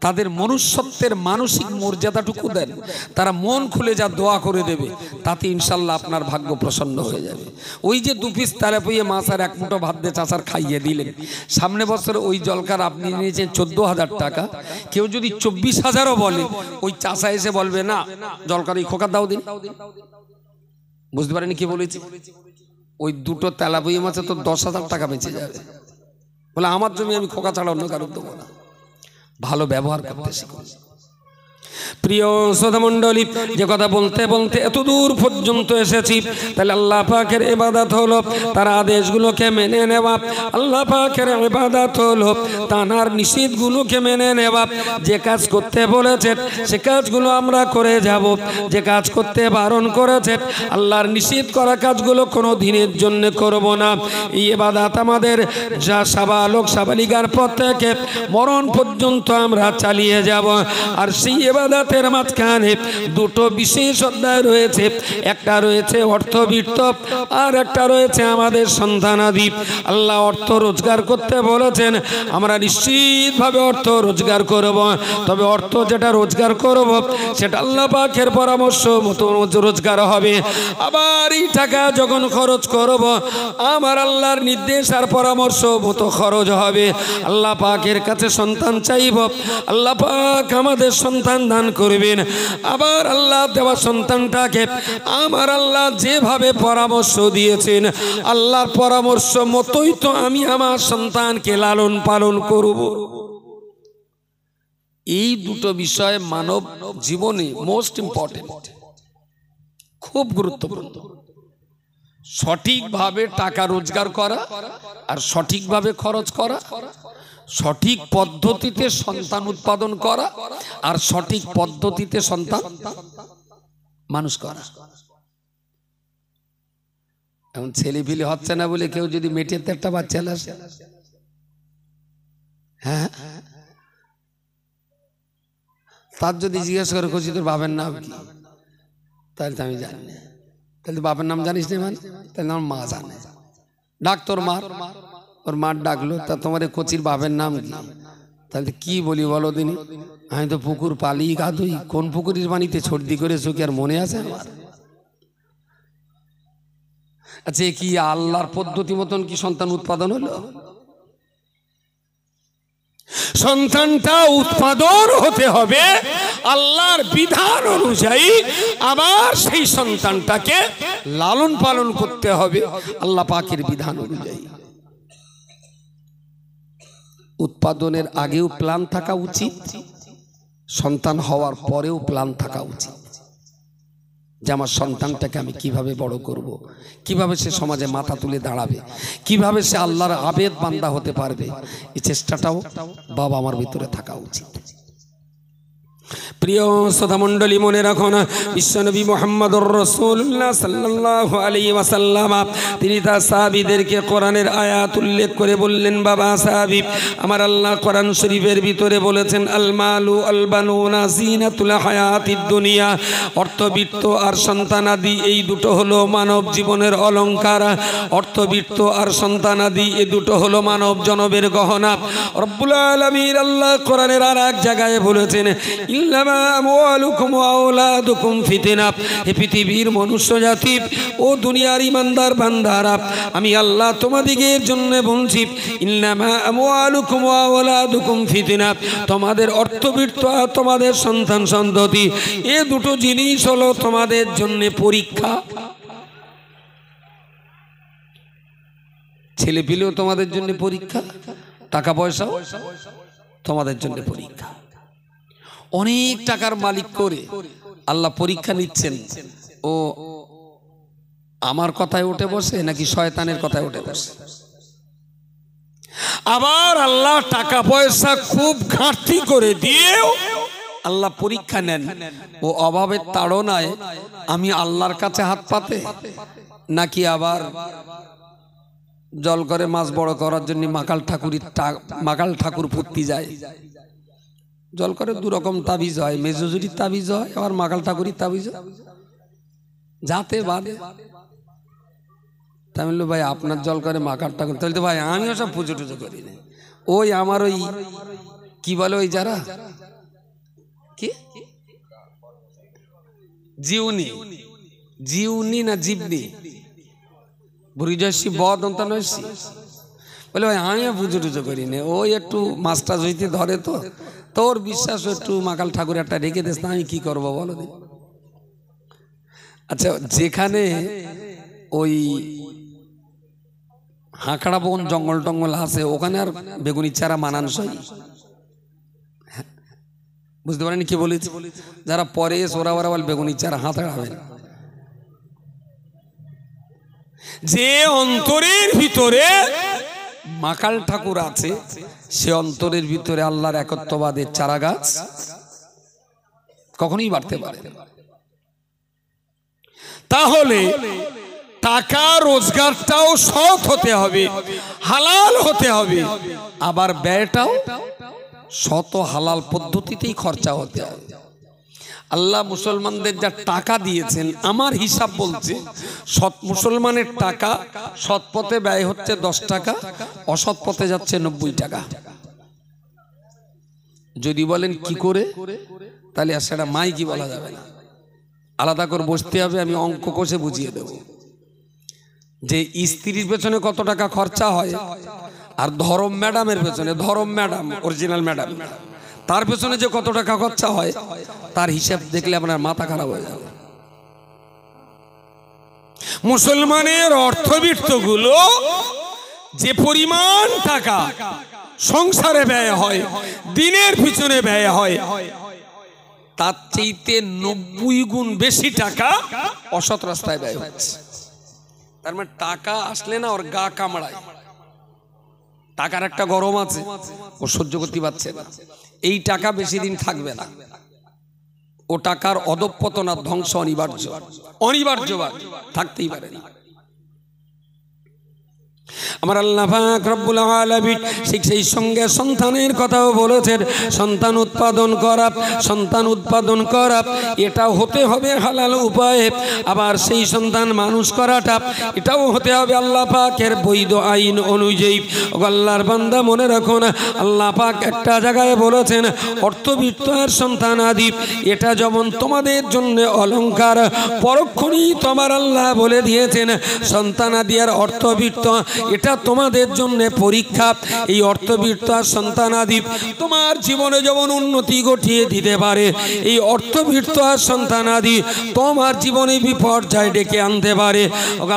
তাদের মনুষ্যত্বের মানসিক মর্যাদাটুকু দেন, তারা মন খুলে যা দোয়া করে দেবে, তাতে ইনশাল্লাহ আপনার ভাগ্য প্রসন্ন হয়ে যাবে। ওই যে 2 পিস তেলাপিয়া মাছ আর 1 মুঠো ভাত দিয়ে চাচার খাইয়ে দিলেন, সামনে বছর ওই জলকার আপনি নিয়েছেন 14,000 টাকা, কেউ যদি 24,000ও বলে, ওই চাচা এসে বলবে না জলকার এই খোকা দাও দিন। বুঝতে পারেন কি বলেছি? ওই দুটো তেলাপিয়া মাছে তো 10,000 টাকা বেঁচে যাবে। বলে আমার জমি আমি খোকা ছাড়া অন্য কারো দেবো না। ভালো ব্যবহার করতে শিখুন। প্রিয় শ্রোতা মণ্ডলী, যে কথা বলতে বলতে এত দূর পর্যন্ত এসেছি, তাহলে আল্লাহ পাকের ইবাদত হলো তার আদেশগুলোকে মেনে নেওয়া। আল্লাহ পাকের ইবাদত হলো তার নিষেধগুলোকে মেনে নেওয়া। যে কাজ করতে বলেছেন সে কাজগুলো আমরা করে যাব, যে কাজ করতে বারণ করেছেন আল্লাহর নিষেধ করা কাজগুলো কোনো দিনের জন্য করব না। এই ইবাদত আমাদের যা সাবালক সাবালিকার পর থেকে মরণ পর্যন্ত আমরা চালিয়ে যাব। আর সেই ইবাদতের মাঝখানে দুটো বিশেষ অধ্যায় রয়েছে, একটা রয়েছে অর্থবিত্ত আর একটা রয়েছে আমাদের সন্তানাদি। আল্লাহ অর্থ রোজগার করতে বলেছেন, আমরা নিশ্চিতভাবে অর্থ রোজগার করব, তবে অর্থ যেটা রোজগার করব সেটা আল্লাহ পাকের পরামর্শ মতো রোজগার হবে। আবার এই টাকা যখন খরচ করব আমার আল্লাহর নির্দেশ আর পরামর্শ মতো খরচ হবে। আল্লাহ পাকের কাছে সন্তান চাইব, আল্লাহ পাক আমাদের সন্তান দান করবেন। আবার আল্লাহ দেওয়া সন্তানটাকে আমার আল্লাহ যেভাবে পরামর্শ দিয়েছেন আল্লাহর পরামর্শ মতোই তো আমি আমার সন্তানকে লালন পালন করব। এই দুটো বিষয় মানব জীবনে মোস্ট ইম্পর্টেন্ট, খুব গুরুত্বপূর্ণ। সঠিকভাবে টাকা রোজগার করা আর সঠিকভাবে খরচ করা, সঠিক পদ্ধতিতে সন্তান উৎপাদন করা আর সঠিক পদ্ধতিতে সন্তান মানুষ করা। এখন ছেলে ফিলে হচ্ছে না বলে কেউ যদি মেটেতে একটা বাচ্চা আসে, হ্যাঁ, তার যদি জিজ্ঞাসা করে খুশি তোর বাবার নাম কি, তাহলে তো আমি জানি না। তাহলে বাবার নাম জানিস না মানে? তাহলে আমার মা জানে। ডাক তোর মার, ওর মার ডাকলো, তা তোমার কচির বাবার নাম কি? তাহলে কি বলি বলো দিনি? আমি তো পুকুর পালি গাধুই, কোন পুকুরের পানিতে ছর্দি করেছো কি আর মনে আছে আমার? আচ্ছা, কি আল্লাহর পদ্ধতি মতন কি সন্তান উৎপাদন হলো? সন্তানটা উৎপাদন হতে হবে আল্লাহর বিধান অনুযায়ী, আবার সেই সন্তানটাকে লালন পালন করতে হবে আল্লাহ পাকের বিধান অনুযায়ী। উৎপাদনের আগেও প্ল্যান থাকা উচিত, সন্তান হওয়ার পরেও প্ল্যান থাকা উচিত যে আমার সন্তানটাকে আমি কিভাবে বড় করব, কিভাবে সে সমাজে মাথা তুলে দাঁড়াবে, কিভাবে সে আল্লাহর আবেদ বান্দা হতে পারবে। এই চেষ্টাটাও বাবা আমার ভিতরে থাকা উচিত। প্রিয় শ্রোতা মণ্ডলী, মনে রাখুন বিশ্বনবী মুহাম্মদুর রাসূলুল্লাহ সাল্লাল্লাহু আলাইহি ওয়াসাল্লাম তিনি তার সাহাবীদেরকে কোরআনের আয়াত উল্লেখ করে বললেন, বাবা সাহাবী, আমার আল্লাহ কোরআন শরীফের ভিতরে বলেছেন, আল মালু আল বানুনা জিনাতুল হায়াতিদ দুনিয়া। অর্থবিত্ত আর সন্তানাদি এই দুটো হলো মানব জীবনের অলংকার। অর্থবিত্ত আর সন্তানাদি এই দুটো হলো মানব জনবের গহনা। রব্বুল আলামিন আল্লাহ কোরআনের আর এক জায়গায় বলেছেন, হে পৃথিবীর মনুষ্য জাতি ও দুনিয়ার ইমানদার বান্দারা, আমি আল্লাহ তোমাদিগের জন্য বলছি, ইন্নামা আমওয়ালুকুম ওয়া আওলাদুকুম ফিতনা। তোমাদের অর্থবিত্ত আর তোমাদের সন্তান সন্ততি এ দুটো জিনিস হলো তোমাদের জন্য পরীক্ষা। ছেলে পেলেও তোমাদের জন্য পরীক্ষা, টাকা পয়সাও তোমাদের জন্য পরীক্ষা। অনেক টাকার মালিক করে আল্লাহ পরীক্ষা নিচ্ছেন, ও আমার কথায় উঠে বসে নাকি শয়তানের কথায় উঠে বসে। আবার আল্লাহ টাকা পয়সা খুব ঘাটতি করে দিয়েও আল্লাহ পরীক্ষা নেন, ও অভাবের তাড়নায় আমি আল্লাহর কাছে হাত পাতে, নাকি আবার জল করে মাছ বড় করার জন্য মাকাল ঠাকুর পুঁততে যায়। জল করে দু রকম তাবিজ হয়, মেজুজুরির তাবিজ হয়, আবার মাকাল ঠাকুরের তাবিজ হয়, যাতে বাদে। তাই বললো, ভাই আপনার জল করে মাকাল ঠাকুর, তাহলে তো ভাই আমিও সব পুজো টুজো করি না। ওই আমার ওই কি বলে, ওই যারা কি জিউনি না জিবনি বুড়িজস্বী বদন্তা নয়সি, বলে ভাই আমিও পুজো টুজো করি না। ওই একটু মাছটা জইতে ধরে, তো তোর বিশ্বাস একটু মাকাল ঠাকুর একটা রেখে দিস না, আমি কি করবো বলো দিন। আচ্ছা, যেখানে ওই হাঁকড়া বন জঙ্গল টঙ্গল আছে, ওখানে আর বেগুনি চারা মানানসই? বুঝতে পারেন কি বলেছি? যারা পরে ওরা ওরা বল বেগুনি চার হাত হারাবেন। যে অন্তরের ভিতরে মাকাল ঠাকুর আছে, সে অন্তরের ভিতরে আল্লাহর একত্ববাদের চারা গাছ কখনোই বাড়তে পারে না। তাহলে টাকা রোজগারটাও সৎ হতে হবে, হালাল হতে হবে, আবার ব্যয়টাও সৎ হালাল পদ্ধতিতেই খরচা হতে হবে। আল্লাহ মুসলমানদের যা টাকা দিয়েছেন, আমার হিসাব বলছে সৎ মুসলমানের টাকা সৎ পথে ব্যয় হচ্ছে 10 টাকা, অসৎ পথে যাচ্ছে 90 টাকা। যদি বলেন কি করে, তাহলে আর সেটা মাইকি বলা যাবে না, আলাদা করে বসতে হবে, আমি অঙ্ক কষে বুঝিয়ে দেব যে স্ত্রীর পেছনে কত টাকা খরচা হয়, আর ধরম ম্যাডামের পেছনে, ধরম ম্যাডাম অরিজিনাল ম্যাডাম, তার পেছনে যে কত টাকা খরচা হয়, তার হিসাব দেখলে আপনার মাথা খারাপ হয়ে যাবে। মুসলমানের অর্থবিত্তগুলো যে পরিমাণ টাকা সংসারে ব্যয় হয়, দিনের পিছনে ব্যয় হয়, তার চাইতে 90 গুণ বেশি টাকা অসৎ রাস্তায় ব্যয় হচ্ছে। তার মানে টাকা আসলে না ওর গা কামড়ায়, টাকার একটা গরম আছে, ও সহ্য করতে পারছে না। এই টাকা বেশি দিন থাকবে না, ও টাকার অধঃপতন আর ধ্বংস অনিবার্য, অনিবার্যবাদ, থাকতেই পারে না। আমার আল্লাহ পাক রব্বুল আলামিন সেই সঙ্গে সন্তানের কথাও বলেছেন। সন্তান উৎপাদন করা এটাও হতে হবে হালাল উপায়ে, আবার সেই সন্তান মানুষ করাটা এটাও হতে হবে আল্লাহ পাকের বৈধ আইন অনুযায়ী। আল্লাহর বান্দা মনে রাখো না, আল্লাহ পাক একটা জায়গায় বলেছেন অর্থবিত্ত আর সন্তান আদি এটা যেমন তোমাদের জন্য অলংকার, পরক্ষণেই তোমার আল্লাহ বলে দিয়েছেন সন্তান আদি আর অর্থবিত্ত এটা তোমাদের জন্য পরীক্ষা। এই অর্থবিত্ত আর সন্তান আদি তোমার জীবনে যেমন উন্নতি ঘটিয়ে দিতে পারে, এই অর্থবিত্ত আর সন্তান আদি তোমার জীবনে বিপর্যয় ডেকে আনতে পারে।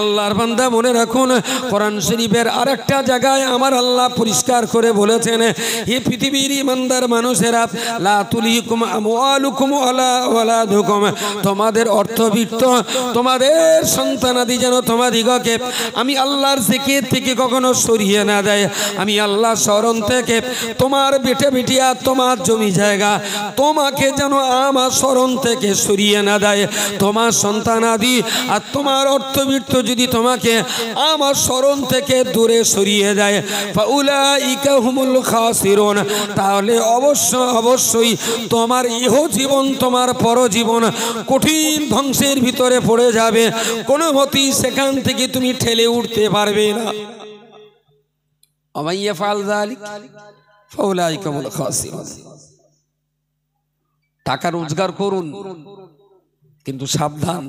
আল্লাহর বান্দা মনে রাখুন, কোরআন শরীফের আরেকটা জায়গায় আমার আল্লাহ পরিষ্কার করে বলেছেন, হে পৃথিবীর ইমানদার মানুষেরা, লা তুলহিকুম আমওয়ালুকুম ওয়ালা আওলাদুকুম, তোমাদের অর্থবিত্ত তোমাদের সন্তান আদি যেন তোমাদিগকে আমি আল্লাহর জিকির থেকে কখনো সরিয়ে না দেয়। আমি আল্লাহ স্মরণ থেকে তোমার বেটে বিটিয়া তোমার জমি জায়গা তোমাকে যেন আমার স্মরণ থেকে সরিয়ে না দেয়। তোমার সন্তান আদি আর তোমার অর্থবিত্ত যদি তোমাকে আমার স্মরণ থেকে দূরে সরিয়ে দেয়, ফাউলাইকা হুমুল খাসিরুন, তাহলে অবশ্যই তোমার ইহ জীবন তোমার পরজীবন কঠিন ধ্বংসের ভিতরে পড়ে যাবে, কোনো মতেই সেখান থেকে তুমি ঠেলে উঠতে পারবে না। টাকা রোজগার করুন, কিন্তু সাবধান,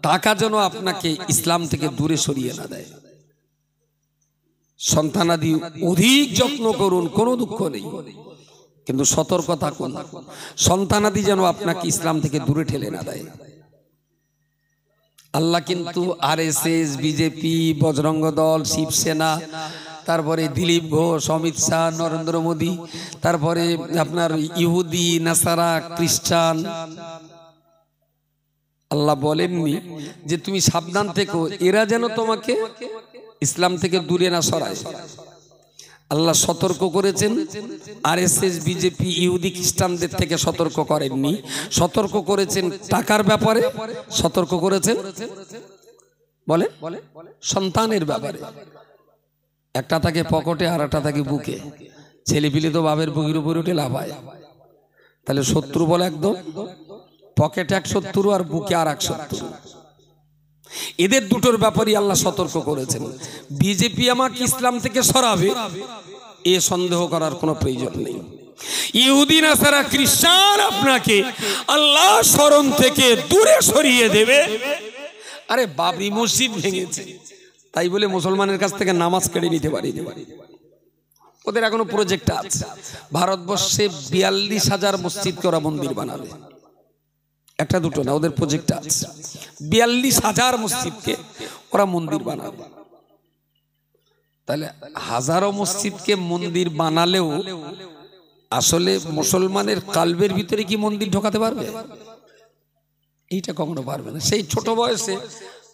টাকা যেন আপনাকে ইসলাম থেকে দূরে সরিয়ে না দেয়। সন্তানাদি অধিক যত্ন করুন, কোনো দুঃখ নেই, কিন্তু সতর্ক থাকুন সন্তানাদি যেন আপনাকে ইসলাম থেকে দূরে ঠেলে না দেয়। আল্লাহ কিন্তু RSS, বিজেপি, বজরঙ্গ দল, শিবসেনা, তারপরে দিলীপ ঘোষ, অমিত শাহ, নরেন্দ্র মোদী, তারপরে আপনার ইহুদি, নাসারা, খ্রিস্টান, আল্লাহ বলেননি যে তুমি সাবধান থেকো এরা যেন তোমাকে ইসলাম থেকে দূরে না সরায়। আল্লাহ সতর্ক করেছেন, RSS, বিজেপি, ইহুদি, খ্রিস্টানদের থেকে সতর্ক করেননি, সতর্ক করেছেন টাকার ব্যাপারে, সতর্ক করেছেন বলে সন্তানের ব্যাপারে। একটা থাকে পকেটে আর একটা থাকে বুকে, ছেলেপিলে তো বাবের বুকের উপরে উঠে লাফায়, তাহলে শত্রু বলে একদম পকেটে এক শত্রু আর বুকে আর এক শত্রু। এদের দুটোর ব্যাপারই আল্লাহ সতর্ক করেছেন। বিজেপি আমাকে ইসলাম থেকে সরাবে এ সন্দেহ করার কোনো প্রয়োজন নেই। ইহুদি, নাসারা, খ্রিস্টান আপনাকে আল্লাহ স্মরণ থেকে দূরে সরিয়ে দেবে। আরে বাবরি মসজিদ ভেঙেছে তাই বলে মুসলমানের কাছ থেকে নামাজ কেড়ে নিতে পারি? ওদের এখনো প্রজেক্ট আছে, ভারতবর্ষে 42,000 মসজিদকে ওরা মন্দির বানাবে, একটা দুটো না, ওদের প্রজেক্ট আছে 42,000 মসজিদকে ওরা মন্দির বানাবে। তাহলে হাজারো মসজিদকে মন্দির বানালেও আসলে মুসলমানের কালবের ভিতরে কি মন্দির ঢোকাতে পারবে? এইটা কখনো পারবে না। সেই ছোট বয়সে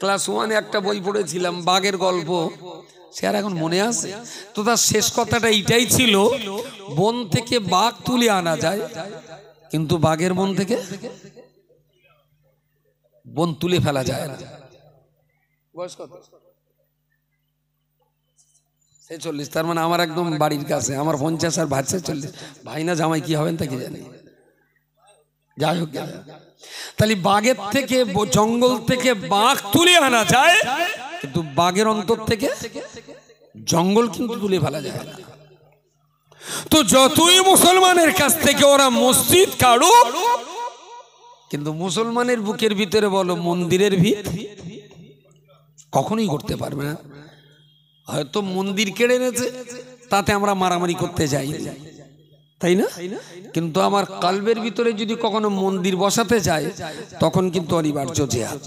ক্লাস 1-এ একটা বই পড়েছিলাম, বাঘের গল্প, সে আর এখন মনে আছে তো। তার শেষ কথাটা এইটাই ছিল, বন থেকে বাঘ তুলে আনা যায়, কিন্তু বাঘের মন থেকে বন তুলে ফেলা যায় না। বয়স কত? 46। তার মানে আমার একদম বাড়ির কাছে। আমার 50 আর ভাই 46। ভাই না জামাই কি হবেন তা কি জানি। যাই হোক, তাহলে বাঘের থেকে, জঙ্গল থেকে বাঘ তুলে আনা যায়, কিন্তু বাঘের অন্তর থেকে জঙ্গল কিন্তু তুলে ফেলা যায় না। তো যতই মুসলমানের কাছ থেকে ওরা মসজিদ কাড়ুক, কিন্তু মুসলমানের বুকের ভিতরে বলো মন্দিরের ভিত কখনোই করতে পারবে না। হয়তো মন্দির কেড়ে এনেছে, তাতে আমরা মারামারি করতে যাই, তাই না? কিন্তু আমার কালবের ভিতরে যদি কখনো মন্দির বসাতে যায়, তখন কিন্তু অনিবার্য জিহাদ।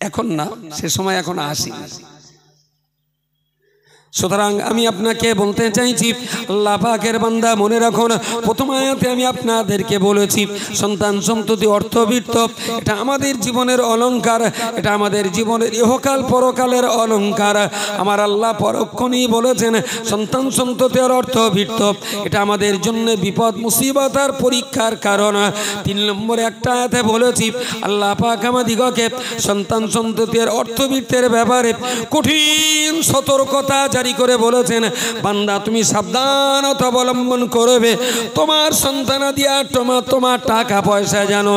এখন না, সে সময় এখন আসেনি। সুতরাং আমি আপনাকে বলতে চাইছি, আল্লাহ পাকের বান্দা মনে রাখুন, প্রথম আয়াতে আমি আপনাদেরকে বলেছি সন্তান সন্ততি অর্থবিত্ত এটা আমাদের জীবনের অলংকার, এটা আমাদের জীবনের ইহকাল পরকালের অলংকার। আমার আল্লাহ পরক্ষণেই বলেছেন সন্তান সন্ততি আর অর্থবিত্ত এটা আমাদের জন্য বিপদ মুসিবত আর পরীক্ষার কারণ। 3 নম্বরে একটা আয়াতে বলেছি আল্লাহ পাক আমাদিগকে সন্তান সন্ততি আর অর্থবিত্তের ব্যাপারে কঠিন সতর্কতা করে বলেছেন, বান্দা তুমি সাবধানতা অবলম্বন করবে। তোমার সন্তানাদিয়া তোমার টাকা পয়সা জানো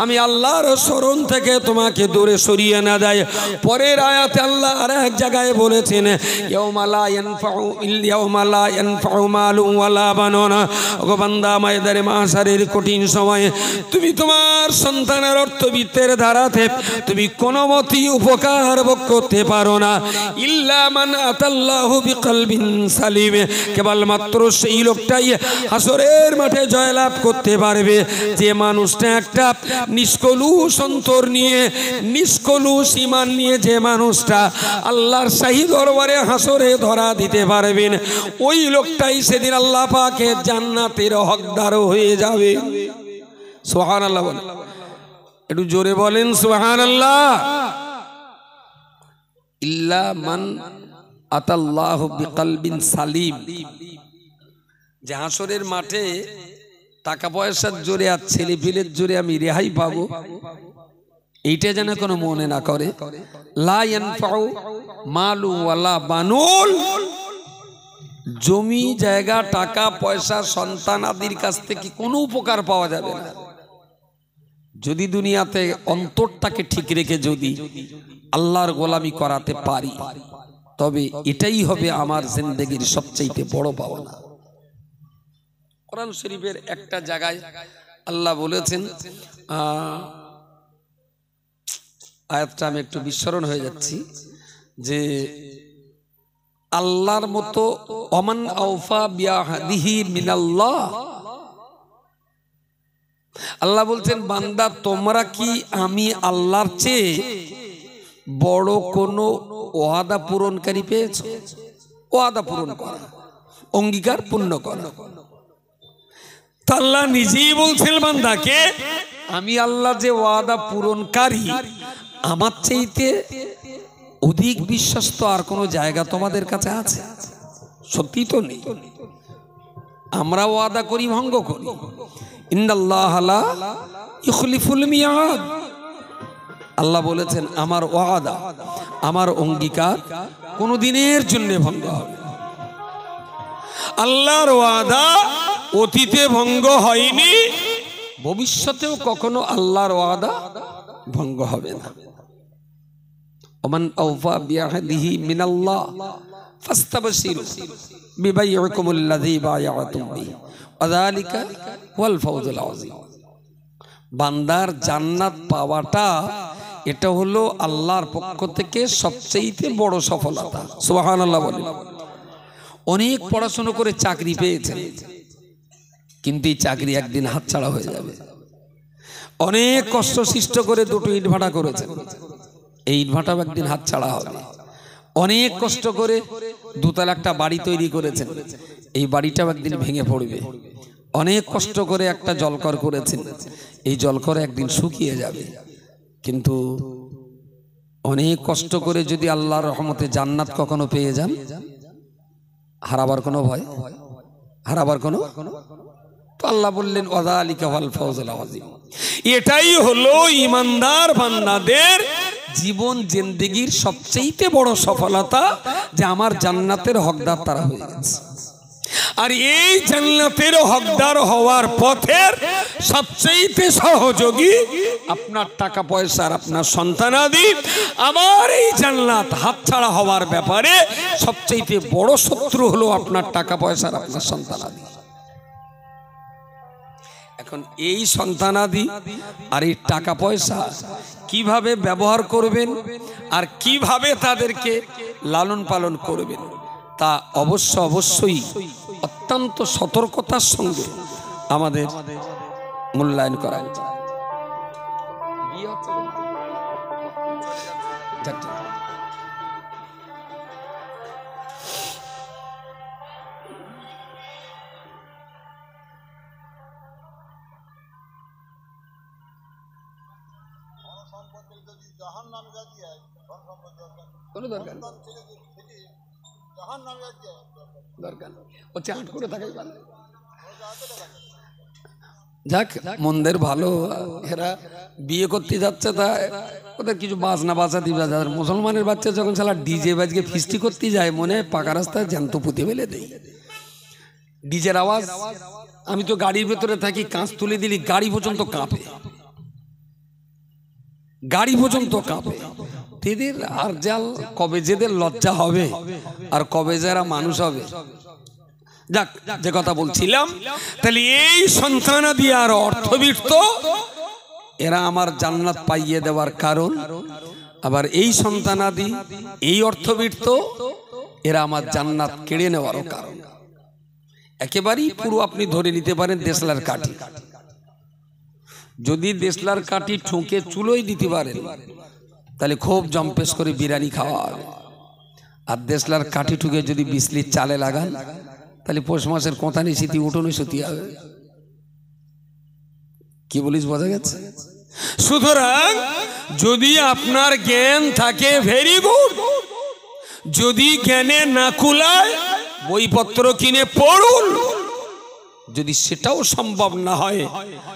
আমি আল্লাহর শরণ থেকে তোমাকে দূরে সরিয়ে না দেয়। পরের আয়াতে আল্লাহ আর এক জায়গায় বলেছেন ইয়াউমা লা ইয়ানফাউ মালুন ওয়ালা বানুন। ওগো বান্দা, ময়দানে মাহশারের কঠিন সময়ে তুমি তোমার সন্তানের অর্থবিত্তের ধারাতে তুমি কোনো মতেই উপকার ভোগ করতে পারো না। ইল্লা মান আতাল্লাহু বিকলবিন সালিম, কেবলমাত্র সেই লোকটাই হাসরের মাঠে জয়লাভ করতে পারবে যে মানুষটা একটা নিষ্কলুষ অন্তর নিয়ে, নিষ্কলুষ ঈমান নিয়ে যে মানুষটা আল্লাহর শাহী দরবারে হাসরে ধরা দিতে পারবেন, ওই লোকটাই সেদিন আল্লাহ পাকের জান্নাতের হকদার হয়ে যাবে। সুবহানাল্লাহ বলেন, একটু জোরে বলেন সুবহানাল্লাহ। ইল্লা মান আতাল্লাহু বিকলবিন সালিম, যে হাসরের মাঠে টাকা পয়সার জোরে আর ছেলে পিলের জোরে আমি রেহাই পাবো, এইটা যেন কোনো মনে না করে। লা ইয়ানফাউ মালু ওয়ালা বানুন, জমি জায়গা টাকা পয়সা সন্তান আদির কাছ থেকে কোনো উপকার পাওয়া যাবে না যদি দুনিয়াতে অন্তরটাকে ঠিক রেখে যদি আল্লাহর গোলামি করাতে পারি, তবে এটাই হবে আমার জিন্দেগির সবচেয়ে বড় পাওনা। কোরআন শরীফের একটা জায়গায় আল্লাহ বলেছেন, আয়াতটা আমি একটু বিস্মরণ হয়ে যাচ্ছি, যে আল্লাহর মতো ওমান আওফা বিআহদিহি মিনাল্লাহ, আল্লাহ বলছেন বান্দা তোমরা কি আমি আল্লাহর চেয়ে বড় কোন ওয়াদা পূরণকারী পেয়েছো? ওয়াদা পূরণ করা, অঙ্গীকার পূর্ণ করা। আল্লাহ নিজেই বলছেন বান্দাকে আমি আল্লাহ যে ওয়াদা পূরণকারী, আমার চাইতে অধিক বিশ্বস্ত আর কোন জায়গা তোমাদের কাছে আছে? সত্যি তো নেই। আমরা ওয়াদা করি, ভঙ্গ করি। ইন্নাল্লাহা লা ইখলিফুল মিয়াদ, আল্লাহ বলেছেন আমার ওয়াদা, আমার অঙ্গীকার কোনো দিনের জন্য ভঙ্গ হবে। আল্লাহর ওয়াদা অতীতে ভঙ্গ হয়নি, ভবিষ্যতেও কখনো আল্লাহর ওয়াদা ভঙ্গ হবে না। ওমান আওফা বিআহদিহি মিনাল্লাহ ফাস্তাবশিরু বিবাইইকুমুল্লাযী বায়াতুম বিহি ওয়া যালিকা হুয়াল ফাওজুল আযীম। বান্দার জান্নাত পাওয়াটা এটা হলো আল্লাহর পক্ষ থেকে সবচেয়ে বড় সফলতা। সুবহানাল্লাহ বলেন। অনেক পড়াশোনা করে চাকরি পেয়েছেন, কিন্তু এই চাকরি একদিন হাতছাড়া হয়ে যাবে। অনেক কষ্ট সৃষ্ট করে দুটো ইট ভাটা করেছেন, এই ইট ভাটাও একদিন হাতছাড়া হবে। অনেক কষ্ট করে দোতলা একটা বাড়ি তৈরি করেছেন, এই বাড়িটাও একদিন ভেঙে পড়বে। অনেক কষ্ট করে একটা জলকর করেছেন, এই জলকর একদিন শুকিয়ে যাবে। কিন্তু অনেক কষ্ট করে যদি আল্লাহর রহমতে জান্নাত কখনো পেয়ে যান, হারাবার কোনো ভয়, হারাবার কোনো, তো আল্লাহ বললেন ওয়াযালিকা ওয়াল ফাওজুল আযীম। এটাই হলো ঈমানদার বান্দাদের জীবন জিন্দেগীর সবচেয়ে বড় সফলতা, যে আমার জান্নাতের হকদার তারা হয়ে গেছে। আর এই জান্নাতের হকদার হওয়ার পথের সবচেয়ে সহযোগী আপনার টাকা পয়সার, আপনার সন্তানাদি। আমার এই জান্নাত হাতছাড়া হওয়ার ব্যাপারে সবচেয়ে বড় শত্রু হলো আপনার টাকা পয়সার, আপনার সন্তানাদি। এখন এই সন্তানাদি আর এই টাকা পয়সা কিভাবে ব্যবহার করবেন আর কিভাবে তাদেরকে লালন পালন করবেন, তা অবশ্যই অত্যন্ত সতর্কতার সঙ্গে আমাদের মূল্যায়ন করা উচিত। কোনো দরকার যাক, মন্দের ভালো, এরা বিয়ে করতে যাচ্ছে, তা ওদের কিছু বাজনা বাজা দিবে। মুসলমানের বাচ্চা যখন সালা ডিজে বাজকে ফিস্টি করতে যায়, মনে পাকা রাস্তায় জ্যান্ত পুঁতে ফেলে দেয় ডিজের আওয়াজ। আমি তো গাড়ির ভেতরে থাকি, কাঁচ তুলে দিলি গাড়ি পর্যন্ত কাঁপে, গাড়ি পর্যন্ত কাঁপে। এদের আর জাল কবে যেদের লজ্জা হবে আর কবে যারা মানুষ হবে। যাক, যে কথা বলছিলাম, তাহলে এই সন্তানাদি আর অর্থবিত্ত এরা আমার জান্নাত পাইয়ে দেওয়ার কারণ, আবার এই সন্তানাদি এই অর্থবিত্ত এরা আমার জান্নাত কেড়ে নেওয়ারও কারণ। একেবারেই পুরো আপনি ধরে নিতে পারেন দেশলার কাঠি। যদি দেশলার কাঠি ঠুকে চুলোই দিতে পারেন, তাহলে খুব জম্পেশ করে বিরিয়ানি খাওয়া হবে। আর দেশলার কাঠি ঠুকে যদি বিসলির চালে লাগান, তাহলে পৌষ মাসের কোঁথানি শীতি উঠোনে শুতি হবে। কি বলিস, বোঝা গেছে? সুতরাং যদি আপনার জ্ঞান থাকে ভেরি গুড, যদি জ্ঞানে না কুলায় বইপত্র কিনে পড়ুন, যদি সেটাও সম্ভব না হয়,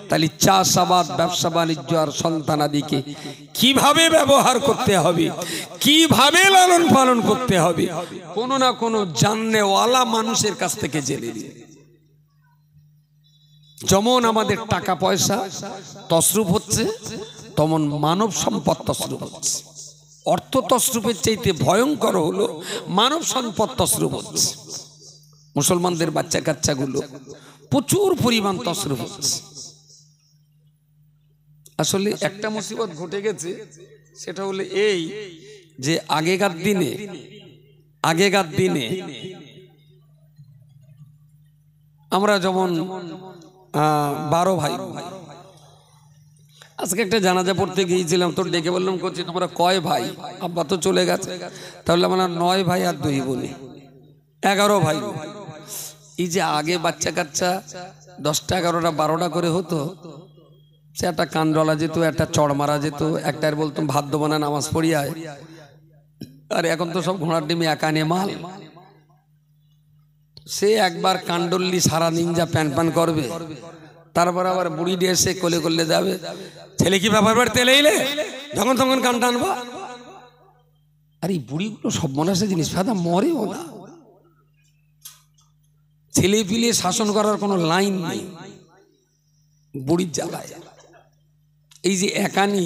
তাহলে চাষাবাদ, ব্যবসা বাণিজ্য আর সন্তানাদিকে কিভাবে ব্যবহার করতে হবে, কিভাবে লালন পালন করতে হবে, কোনো না কোনো জাননেওয়ালা মানুষের কাছ থেকে জেনে নিন। যেমন আমাদের টাকা পয়সা তসরুপ হচ্ছে, তেমন মানব সম্পদ তসরুপ হচ্ছে। অর্থ তসরুপের চাইতে ভয়ঙ্কর হলো মানব সম্পদ তসরুপ হচ্ছে। মুসলমানদের বাচ্চা কাচ্চাগুলো প্রচুর পরিমাণ তসরুপ হচ্ছে। আসলে একটা মুসিবত ঘটে গেছে, সেটা হলো এই যে আগেকার দিনে আমরা যেমন 12 ভাই, আজকে একটা জানাজা পড়তে গিয়েছিলাম, তো ডেকে বললাম, করছি তোমরা কয় ভাই? আব্বা তো চলে গেছে। তাহলে আমরা 9 ভাই আর 2 বোন, 11 ভাই। এই যে আগে বাচ্চা কাচ্চা 10টা 11টা 12টা করে হতো, সে একটা কানডলা যেত, একটা চড় মারা যেত, একটার বলতাম ভাত দেবো না, নামাজ পড়িয়ায়। আর এখন তো সব ঘোড়ার ডিমে একা নে মাল। সে একবার কান্ডল্লি সারা দিন যা প্যান প্যান করবে, তারপর আবার বুড়ি দিয়ে এসে কোলে করলে যাবে, ছেলে কি ব্যাপার বাড়তে এলে যখন তখন কান টানবা। আর এই বুড়িগুলো সব মনে জিনিস, ফাদা মরেও না। ছেলে পিলে শাসন করার কোনো লাইন নেই, বুড়ির জ্বালায়। এই যে একানি,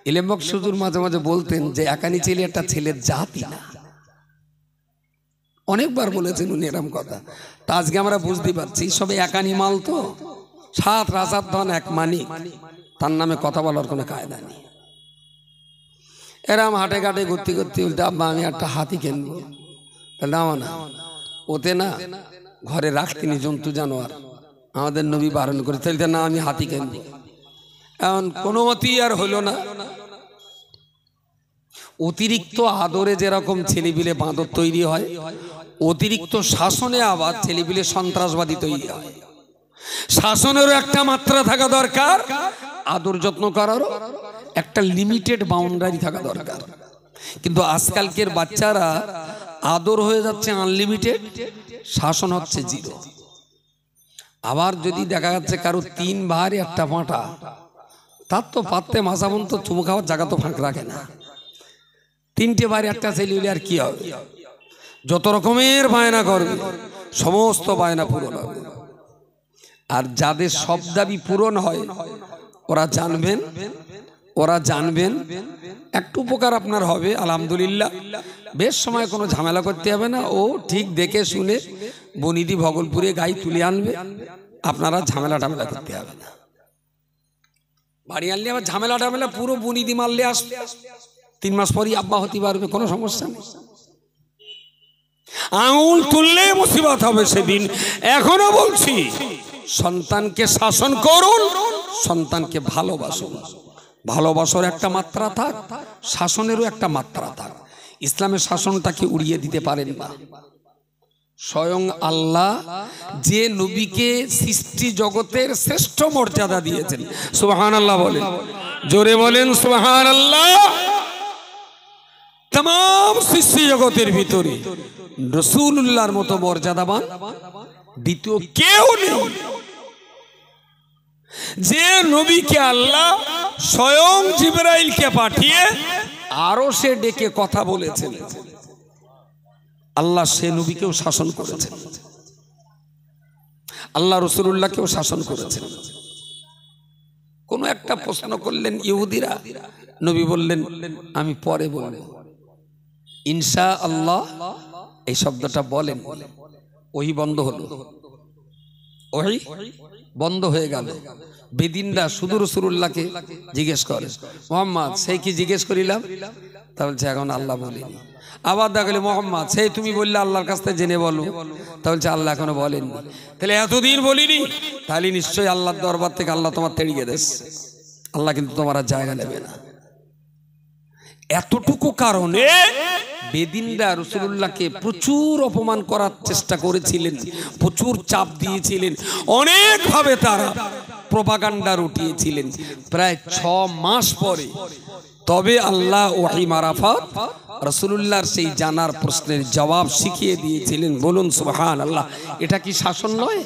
ইলেমক সুদূর মাঝে মাঝে বলতেন যে একানি ছেলে একটা ছেলের জাতি না। অনেকবার বলেছেন উনি এরকম কথা। তা আজকে আমরা বুঝতে পারছি সবে একানি মাল, তো 7 রাজার ধন এক মানিক, তার নামে কথা বলার কোনো কায়দা নেই। এরম হাটে ঘাটে ঘুরতে ঘুরতে বলতে, আব্বা আমি একটা হাতি কিনবো। নাও না, ওতে না ঘরে রাখতেনি জন্তু জানোয়ার, আমাদের নবী বারণ করে, তাহলে না আমি হাতি কিনবো। এখন কোনো মতেই আর হইল না। অতিরিক্ত আদরে যেরকম ছেলেপিলে বাঁদর তৈরি হয়, অতিরিক্ত শাসনে আবার ছেলেপিলে সন্ত্রাসবাদী তৈরি হয়। শাসনেরও একটা মাত্রা থাকা দরকার, আদর যত্ন করারও একটা লিমিটেড বাউন্ডারি থাকা দরকার। কিন্তু আজকালকের বাচ্চারা আদর হয়ে যাচ্ছে আনলিমিটেড, শাসন হচ্ছে জিরো। আবার যদি দেখা যাচ্ছে কারো 3 ভাই একটা পাঁটা, তার তো পাততে মাসাবন তো চুমু খাওয়ার জায়গা তো ফাঁক রাখে না। 3টে ভাই একটা ছেলে হলে আর কি হবে? যত রকমের বায়না করবে সমস্ত বায়না পূরণ হবে। আর যাদের সব দাবি পূরণ হয় ওরা জানবেন একটু উপকার আপনার হবে, আলহামদুলিল্লাহ। বেশ সময় কোনো ঝামেলা করতে হবে না, ও ঠিক দেখে শুনে বনিদি ভগলপুরে গাই তুলে আনবে, আপনারা ঝামেলা করতে হবে না। বাড়ি আনলে আবার ঝামেলা পুরো বনিদি মারলে আসবে, 3 মাস পরই আব্বা হতে পারবে, কোনো সমস্যা নেই। আঙুল তুললে মুসিবত হবে সেদিন। এখনো বলছি, সন্তানকে শাসন করুন, সন্তানকে ভালোবাসুন। ভালোবাসার একটা মাত্রা থাক, শাসনেরও একটা মাত্রা থাক। ইসলামের শাসনটাকে উড়িয়ে দিতে পারেন না। স্বয়ং আল্লাহ যে নবীকে সৃষ্টি জগতের শ্রেষ্ঠ মর্যাদা দিয়েছেন, সুবহানাল্লাহ বলেন, জোরে বলেন সুবহানাল্লাহ। तमाम সৃষ্টি জগতের ভিতরে রাসূলুল্লাহর মতো মর্যাদাবান দ্বিতীয় কেউ নেই। যে নবীকে আল্লাহ স্বয়ং জিবরাইলকে পাঠিয়ে আরশে ডেকে কথা বলেছেন, আল্লাহ সে নবীকেও শাসন করেছেন, আল্লাহ রাসূলুল্লাহকেও শাসন করেছেন। কোন একটা প্রশ্ন করলেন ইহুদিরা, নবী বললেন আমি পরে বলবো, ইনশাআল্লাহ এই শব্দটা বলেন। ওহী বন্ধ হলো, ওহী বন্ধ হয়ে গেল। বেদিনরা শুধু রাসূলুল্লাহকে জিজ্ঞেস করে, মুহাম্মদ সেই কি জিজ্ঞেস করিলাম? তা বলছে এখন আল্লাহ বলেনি। আবার দেখলে মুহাম্মদ সেই তুমি বললে আল্লাহর কাছ থেকে জেনে বলো, তা বলছে আল্লাহ এখনো বলেননি। তাহলে এতদিন বলিনি, তাহলে নিশ্চয়ই আল্লাহর দরবার থেকে আল্লাহ তোমার তেড়িয়ে দিয়েছে, আল্লাহ কিন্তু তোমার আর জায়গা নেবে না। এতটুকু কারণে বেদিনরা রাসূলুল্লাহকে প্রচুর অপমান করার চেষ্টা করেছিলেন, প্রচুর চাপ দিয়েছিলেন, অনেকভাবে তারা প্রোপাগান্ডা রটিয়েছিলেন। প্রায় 6 মাস পরে তবে আল্লাহ ওহী মারফত রাসূলুল্লাহর সেই জানার প্রশ্নের জবাব শিখিয়ে দিয়েছিলেন। বলুন সুবহানাল্লাহ। এটা কি শাসন নয়?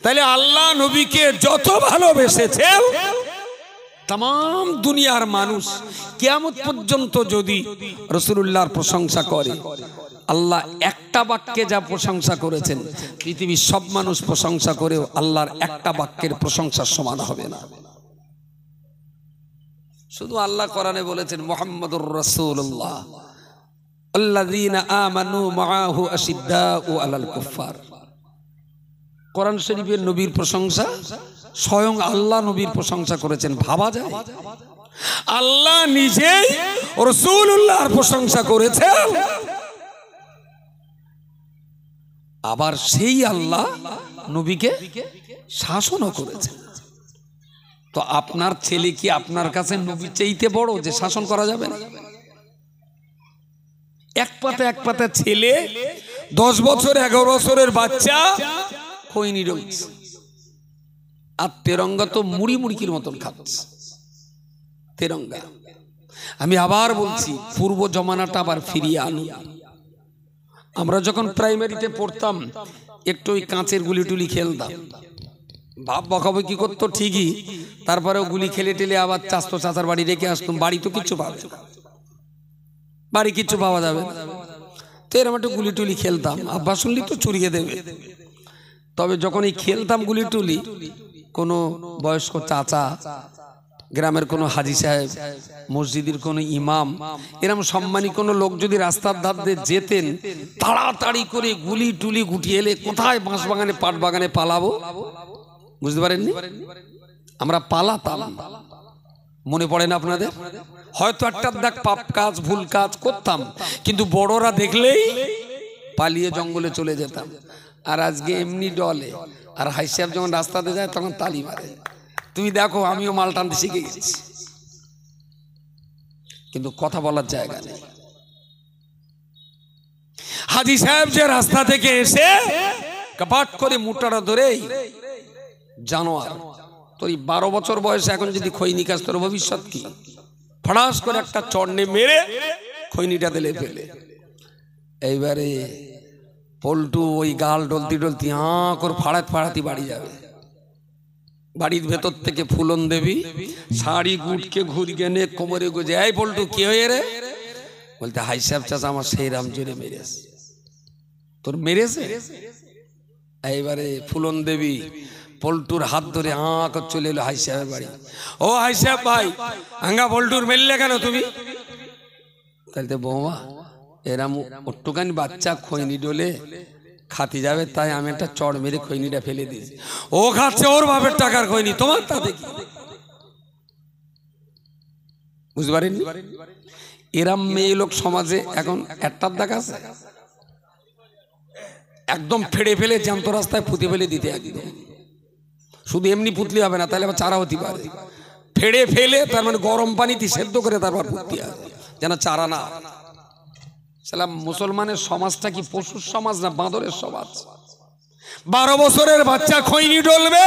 তাহলে আল্লাহ নবীকে যত ভালোবেসেছেন, तमाम দুনিয়ার মানুষ কিয়ামত পর্যন্ত যদি রাসূলুল্লাহর প্রশংসা করে, আল্লাহ একটা বাক্যে যা প্রশংসা করেছেন পৃথিবীর সব মানুষ প্রশংসা করেও আল্লাহর একটা বাক্যের প্রশংসার সমান হবে না। শুধু আল্লাহ কোরআনে বলেছেন মুহাম্মাদুর রাসূলুল্লাহ আল্লাযীনা আমানু মাআহু আশিদ্দাউ আলাল কুফার। কোরআন শরীফের নবীর প্রশংসা স্বয়ং আল্লাহ নবীর প্রশংসা করেছেন। ভাবা যায়? আল্লাহ নিজেই রাসূলুল্লাহর প্রশংসা করেছেন, আবার সেই আল্লাহ নবীকে শাসনও করেছেন। তো আপনার ছেলে কি আপনার কাছে নবী চাইতে বড় যে শাসন করা যাবে না? এক পাতা ছেলে, 10 বছর 11 বছরের বাচ্চা খৈনি রয়েছে, আর তেরঙ্গা তো মুড়ি মুড়কির মতন খাচ্ছে তেরঙ্গা। আমি আবার বলছি, পূর্ব জমানাটা আবার ফিরিয়ে আনুন। আমরা যখন প্রাইমারিতে পড়তাম একটু ওই কাঁচের গুলি টুলি খেলতাম, বাপ বকাবকি করতো ঠিকই, তারপরেও গুলি খেলে টেলে আবার চাচতো চাচার বাড়ি রেখে আসতাম। বাড়ি তো কিচ্ছু পাবে না, বাড়ি কিচ্ছু পাওয়া যাবে না। তো এরকম একটু গুলি টুলি খেলতাম, আব্বা শুনলি তো চুরিয়ে দেবে। তবে যখন এই খেলতাম গুলি টুলি, কোনো বয়স্ক চাচা, গ্রামের কোনো হাজি সাহেব, মসজিদের কোনো ইমাম, এরকম সম্মানী কোনো লোক যদি রাস্তার ধার দিয়ে যেতেন, তাড়াতাড়ি করে গুলি টুলি গুটিয়ে এলে কোথায় বাঁশ বাগানে পাট বাগানে পালাবো, বুঝতে পারেননি? আমরা পালাতাম, মনে পড়ে না আপনাদের? হয়তো একটা দেখ পাপ কাজ ভুল কাজ করতাম, কিন্তু বড়রা দেখলেই পালিয়ে জঙ্গলে চলে যেতাম। আর আজকে এমনি ডলে, আর হাই সাহেব যখন রাস্তাতে যায় তখন তালি মারে। তুমি দেখো আমিও মাল টানতে শিখে গেছি। কিন্তু কথা বলার জায়গা নেই। হাজি সাহেব যে রাস্তা থেকে এসে কপাট করে মুটাটা ধরে, জানোয়ার তোর 12 বছর বয়সে এখন যদি খৈনি খাস তোর ভবিষ্যৎ কি? ফটাস করে একটা চড়নে মেরে খৈনিটা দিলে ফেলে। এইবারে পল্টু ওই গাল ডলতি ডলতি করে ফাড়াতি বাড়ি যাবে। বাড়ির ভেতর থেকে ফুলন দেবী শাড়ি গুটকে ঘুরিয়ে নে কোমরে গুজে, এই পল্টু কি হয়ে রে? বলতে হাই সাহেব চাচা আমার সেই রাম জোরে মেরেছে। তোর মেরেছে? এইবারে ফুলন দেবী পল্টুর হাত ধরে করে চলে এলো হাই সাহেবের বাড়ি। ও হাই সাহেব ভাই, আঙ্গা পল্টুর মেললে কেন তুমি? তাহলে বৌমা এরাম একটুখানি বাচ্চা খৈনি ডোলে খাতি যাবে, তাই আমি একটা চড় মেরে খৈনিটা ফেলে দিয়েছি। ও খাচ্ছে ওর বাপের টাকার খৈনি, তোমার তাতে কি? বুঝতে পারেননি? এরাম মেয়ে লোক সমাজে এখন একটার দেখা আছে, একদম ফেড়ে ফেলে জ্যান্ত রাস্তায় পুঁতে ফেলে দিতে। একদম শুধু এমনি পুতলি হবে না, তাহলে আবার চারা হতে পারে। ফেড়ে ফেলে তার মানে গরম পানিতে সেদ্ধ করে তারপর পুঁততে হবে, যেন চারা না। সালাম মুসলমানের সমাজটা কি পশুর সমাজ না বাঁদরের সমাজ? 12 বছরের বাচ্চা খৈনি ডলবে,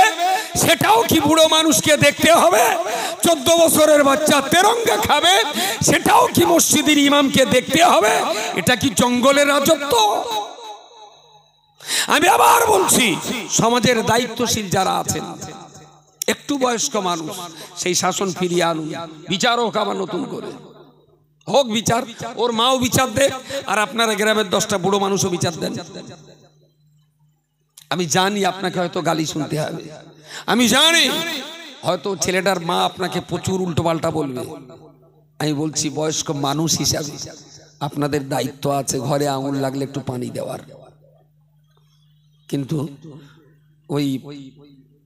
সেটাও কি বুড়ো মানুষকে দেখতে হবে? 14 বছরের বাচ্চা তেরঙ্গা খাবে, সেটাও কি মসজিদের ইমামকে দেখতে হবে? এটা কি জঙ্গলের রাজত্ব? আমি আবার বলছি, সমাজের দায়িত্বশীল যারা আছেন, একটু বয়স্ক মানুষ, সেই শাসন ফিরিয়ে আনুন। বিচার হোক আবার নতুন করে, হোক বিচার, ওর মাও বিচার দেয়, আর আপনারা গ্রামের 10টা বুড়ো মানুষও বিচার দেন। আমি জানি আপনাকে হয়তো গালি শুনতে হবে, আমি জানি হয়তো ছেলেটার মা আপনাকে প্রচুর উল্টোপাল্টা বলবে। আমি বলছি বয়স্ক মানুষ হিসাবে আপনাদের দায়িত্ব আছে ঘরে আঙুল লাগলে একটু পানি দেওয়ার। কিন্তু ওই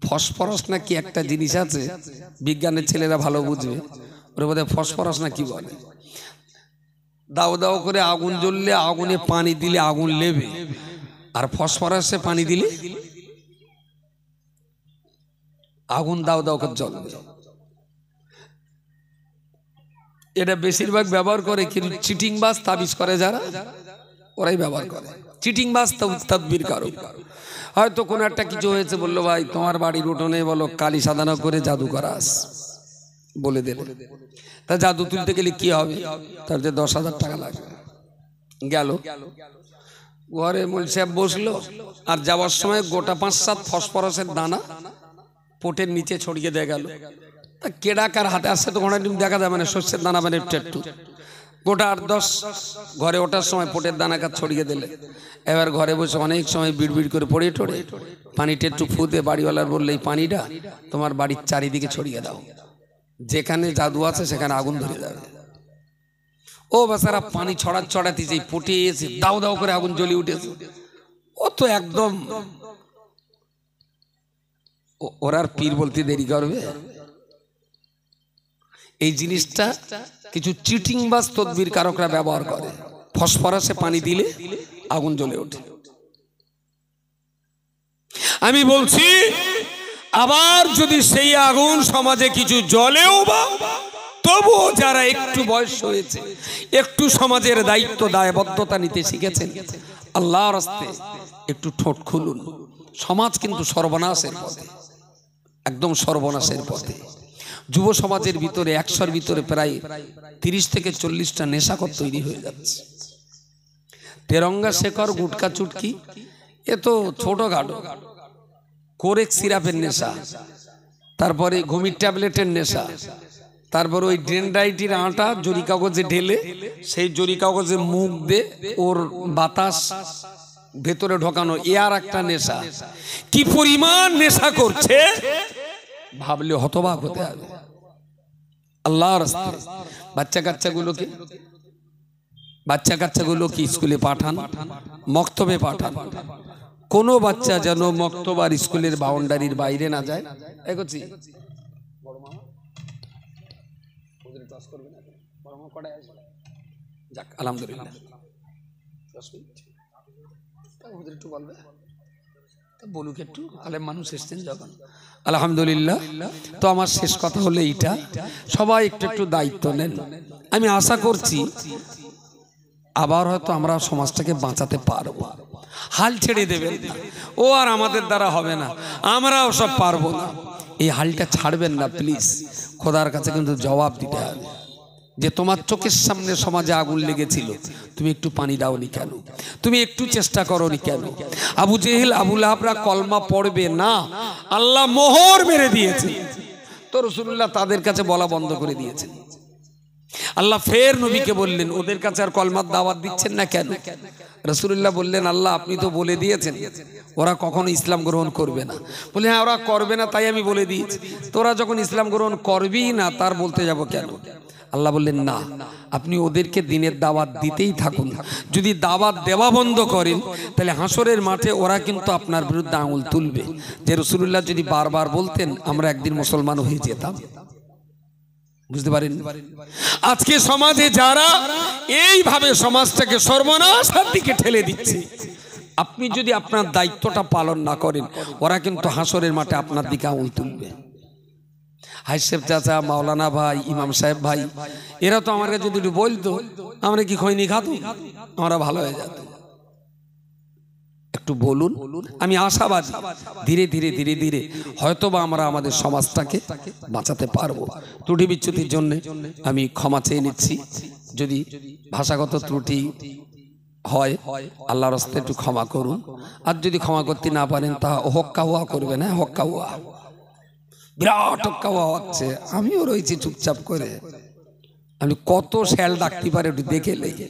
ফসফরাস না কি একটা জিনিস আছে, বিজ্ঞানের ছেলেরা ভালো বুঝবে, ওর বোধহয় ফসফরাস না কি বলে। দাও দাও করে আগুন জ্বললে আগুনে পানি দিলে আগুন লেবে, আর ফসফরাসে পানি দিলে আগুন দাও দাও করে জ্বলবে। এটা বেশিরভাগ ব্যবহার করে কিন্তু চিটিংবাজ তাবিজ করে যারা, ওরাই ব্যবহার করে। চিটিংবাজ তাদবির কারো, হয়তো কোনো একটা কিছু হয়েছে, বললো ভাই তোমার বাড়ির উঠোনে বলো কালি সাদানো করে জাদু করা আস, বলে দিলে। তা জাদু তুলতে গেলে কি হবে? তার যে 10,000 টাকা লাগবে। গেল ঘরে মোল সাহেব বসলো, আর যাওয়ার সময় গোটা 5-7 ফসফরাসের দানা পোটের নিচে ছড়িয়ে দিয়ে গেল। তা কেডাকার হাতে আসছে তো ঘোড়া ডিম দেখা যায়, মানে শস্যের দানা, মানে একটু গোটা 8-10 ঘরে ওঠার সময় পোটের দানা কাজ ছড়িয়ে দিলে। এবার ঘরে বসে অনেক সময় বিড়বিড় করে পড়ে টোড়ে পানিটা একটু ফুদে বাড়িওয়ালার বললে এই পানিটা তোমার বাড়ির চারিদিকে ছড়িয়ে দাও, যেখানে জাদু আছে সেখানে আগুন ধরে যাবে। ও বেচারা পানি ছড়াতে যে পটে এসে দাও দাও করে আগুন জ্বলে উঠেছে। ও তো একদম, ওরার পীর বলতে দেরি করবে। এই জিনিসটা কিছু চিটিংবাজ তদবির কারকরা ব্যবহার করে, ফসফরাসে পানি দিলে আগুন জ্বলে ওঠে। আমি বলছি আবার যদি সেই আগুন সমাজে কিছু জ্বলেও বা, তবুও যারা একটু বয়স হয়েছে, একটু সমাজের দায়িত্ব দায়বদ্ধতা নিতে শিখেছেন, আল্লাহর রাস্তে একটু ঠোঁট খুলুন। সমাজ কিন্তু সর্বনাশের পথে, একদম সর্বনাশের পথে। যুব সমাজের ভিতরে 100-র ভিতরে প্রায় 30 থেকে 40টা নেশাখোর তৈরি হয়ে যাচ্ছে। তেরঙ্গা শেখর, গুটকা চুটকি, এ তো ছোটখাটো। কোরেক সিরাপের নেশা, তারপরে ঘুমির ট্যাবলেটের নেশা, তারপর ওই ডেনড্রাইটির আটা জরি কাগজে ঢেলে সেই জরি কাগজে মুখ দিয়ে ওর বাতাস ভেতরে ঢোকানো, এর একটা নেশা। কি পরিমাণ নেশা করছে ভাবলে হতবাক হতে হবে। আল্লাহর রাস্তায় বাচ্চা কাচ্চাগুলোকে স্কুলে পাঠান, মক্তবে পাঠান। কোনো বাচ্চা যেন মক্তব আর স্কুলের বাউন্ডারির বাইরে না যায়। এগোচ্ছি আলহামদুলিল্লাহ। বলুক একটু, আলেম মানুষ এসছেন যখন। আলহামদুলিল্লাহ। তো আমার শেষ কথা হলো এইটা, সবাই একটু একটু দায়িত্ব নেন। আমি আশা করছি আবার হয়তো আমরা সমাজটাকে বাঁচাতে পারবো। হাল ছেড়ে দেবেন না, ও আর আমাদের দ্বারা হবে না, আমরাও সব পারবো না, এই হালটা ছাড়বেন না প্লিজ। খোদার কাছে কিন্তু জবাব দিতে হবে যে তোমার চোখের সামনে সমাজে আগুন লেগেছিল, তুমি একটু পানি দাওনি কেন? তুমি একটু চেষ্টা করোনি কেন? আবু জেহেল আবু লাহাবরা কলমা পড়বে না, আল্লাহ মোহর মেরে দিয়েছে, তো রাসূলুল্লাহ তাদের কাছে বলা বন্ধ করে দিয়েছেন। আল্লাহ ফের নবীকে বললেন ওদের কাছে আর কলমার দাওয়াত দিচ্ছেন না কেন? রাসূলুল্লাহ বললেন আল্লাহ আপনি তো বলে দিয়েছেন ওরা কখনো ইসলাম গ্রহণ করবে না। বলে হ্যাঁ ওরা করবে না, তাই আমি বলে দিয়েছি। তোরা যখন ইসলাম গ্রহণ করবেই না তার বলতে যাব কেন? আল্লাহ বললেন না, আপনি ওদেরকে দিনের দাওয়াত দিতেই থাকুন। যদি দাওয়াত দেওয়া বন্ধ করেন তাহলে হাসরের মাঠে ওরা কিন্তু আপনার বিরুদ্ধে আঙুল তুলবে। যে রাসূলুল্লাহ যদি বারবার বলতেন আমরা একদিন মুসলমান হয়ে যেতাম। বুঝতে পারেন? আজকে সমাজে যারা এইভাবে সমাজটাকে সর্বনাশের দিকে ঠেলে দিচ্ছে, আপনি যদি আপনার দায়িত্বটা পালন না করেন ওরা কিন্তু হাসরের মাঠে আপনার দিকে আঙুল তুলবে। হাইসেব চাচা, মাওলানা ভাই, ইমাম সাহেব ভাই, এরা তো আমার কাছে যদি বলতো আমরা কি খৈনি খাতো, আমরা ভালো হয়ে যেত। একটু বলুন, আমি আশাবাদী ধীরে ধীরে ধীরে ধীরে হয়তোবা আমরা আমাদের সমাজটাকে বাঁচাতে পারবো। ত্রুটি বিচ্যুতির জন্য আমি ক্ষমা চেয়ে নিচ্ছি। যদি ভাষাগত ত্রুটি হয় আল্লাহর রাস্তায় একটু ক্ষমা করুন। আর যদি ক্ষমা করতে না পারেন তা হক্কা হুয়া করবেন। হ্যাঁ হক্কা হুয়া, বিরাট হক্কা হুয়া হচ্ছে, আমিও রয়েছি চুপচাপ করে। আমি কত শ্যাল ডাকতে পারে একটু দেখে লেগে।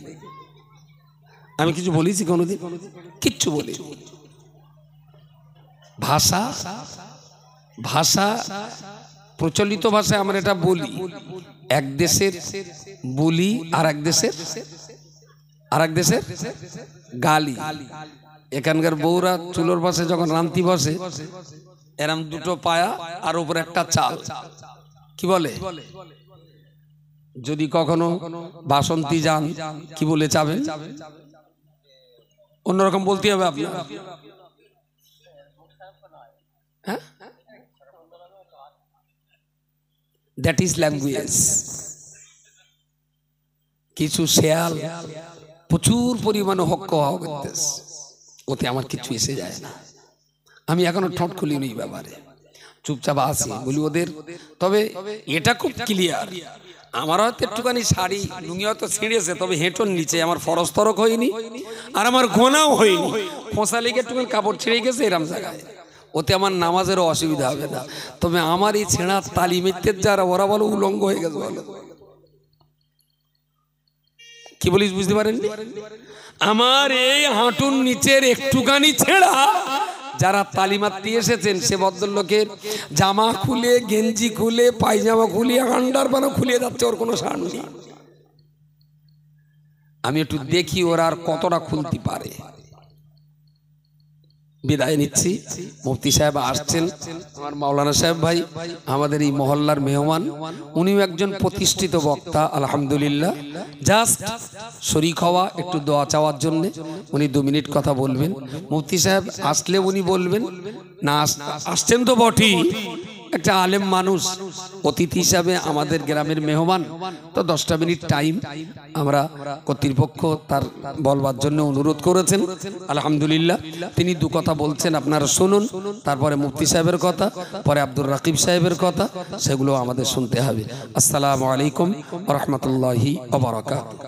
আমি কিছু বলেছি কোনোদিন? কিচ্ছু বলি। ভাষা ভাষা প্রচলিত ভাষায় আমরা এটা বলি, এক দেশের বলি আর এক দেশের গালি। এখানকার বউরা চুলোর পাশে যখন রান্তি বসে এরম দুটো পায়া আর উপরে একটা চাল, কি বলে? যদি কখনো বাসন্তী যান কি বলে যাবেন? অন্যরকম বলতে হবে আপনার। হ্যাঁ, দ্যাট ইজ ল্যাঙ্গুয়েজ। কিছু শেয়াল প্রচুর পরিমাণে হক্ক হওয়া করতেছে, ওতে আমার কিছু এসে যায় না। আমি এখনো ঠোঁট খুলিনি এই ব্যাপারে, চুপচাপ আছি। বলি ওদের, তবে এটা খুব ক্লিয়ার, আমার হয়তো একটুখানি শাড়ি লুঙ্গি হয়তো ছিঁড়েছে, তবে হেঁটোর নিচে আমার ফরজ তরক হয়নি আর আমার গোনাও হয়নি। ফোঁসা লেগে একটুখানি কাপড় ছিঁড়ে গেছে এরম জায়গায়, ওতে আমার নামাজেরও অসুবিধা হবে না। তবে আমার এই ছেঁড়া তালিমের যারা ওরা বলো উলঙ্গ হয়ে গেছে, বলো কি বলিস? বুঝতে পারেন? আমার এই হাঁটুর নিচের একটুখানি ছেঁড়া, যারা তালিমাত দিয়ে এসেছেন সে ভদ্রলোকের জামা খুলে, গেঞ্জি খুলে, পায়জামা খুলে, আন্ডারপ্যান্ট খুলে যাচ্ছে, ওর কোনো সার নেই। আমি একটু দেখি ওরা আর কতটা খুলতে পারে। বিদায় নিচ্ছি। মুফতি সাহেব আসছেন, আমার মাওলানা সাহেব ভাই, আমাদের এই মহল্লার মেহমান। উনিও একজন প্রতিষ্ঠিত বক্তা আলহামদুলিল্লাহ। জাস্ট শরীক হওয়া, একটু দোয়া চাওয়ার জন্য উনি 2 মিনিট কথা বলবেন। মুফতি সাহেব আসলে উনি বলবেন না, আসছেন তো বটেই, একটা আলেম মানুষ, অতিথি হিসাবে আমাদের গ্রামের মেহমান, তো 10টা মিনিট টাইম আমরা কর্তৃপক্ষ তার বলবার জন্য অনুরোধ করেছেন। আলহামদুলিল্লাহ তিনি 2 কথা বলছেন, আপনারা শুনুন। তারপরে মুফতি সাহেবের কথা, পরে আব্দুর রাকিব সাহেবের কথা, সেগুলো আমাদের শুনতে হবে। আসসালামু আলাইকুম ওয়া রাহমাতুল্লাহি ওয়া বারাকাতুহু।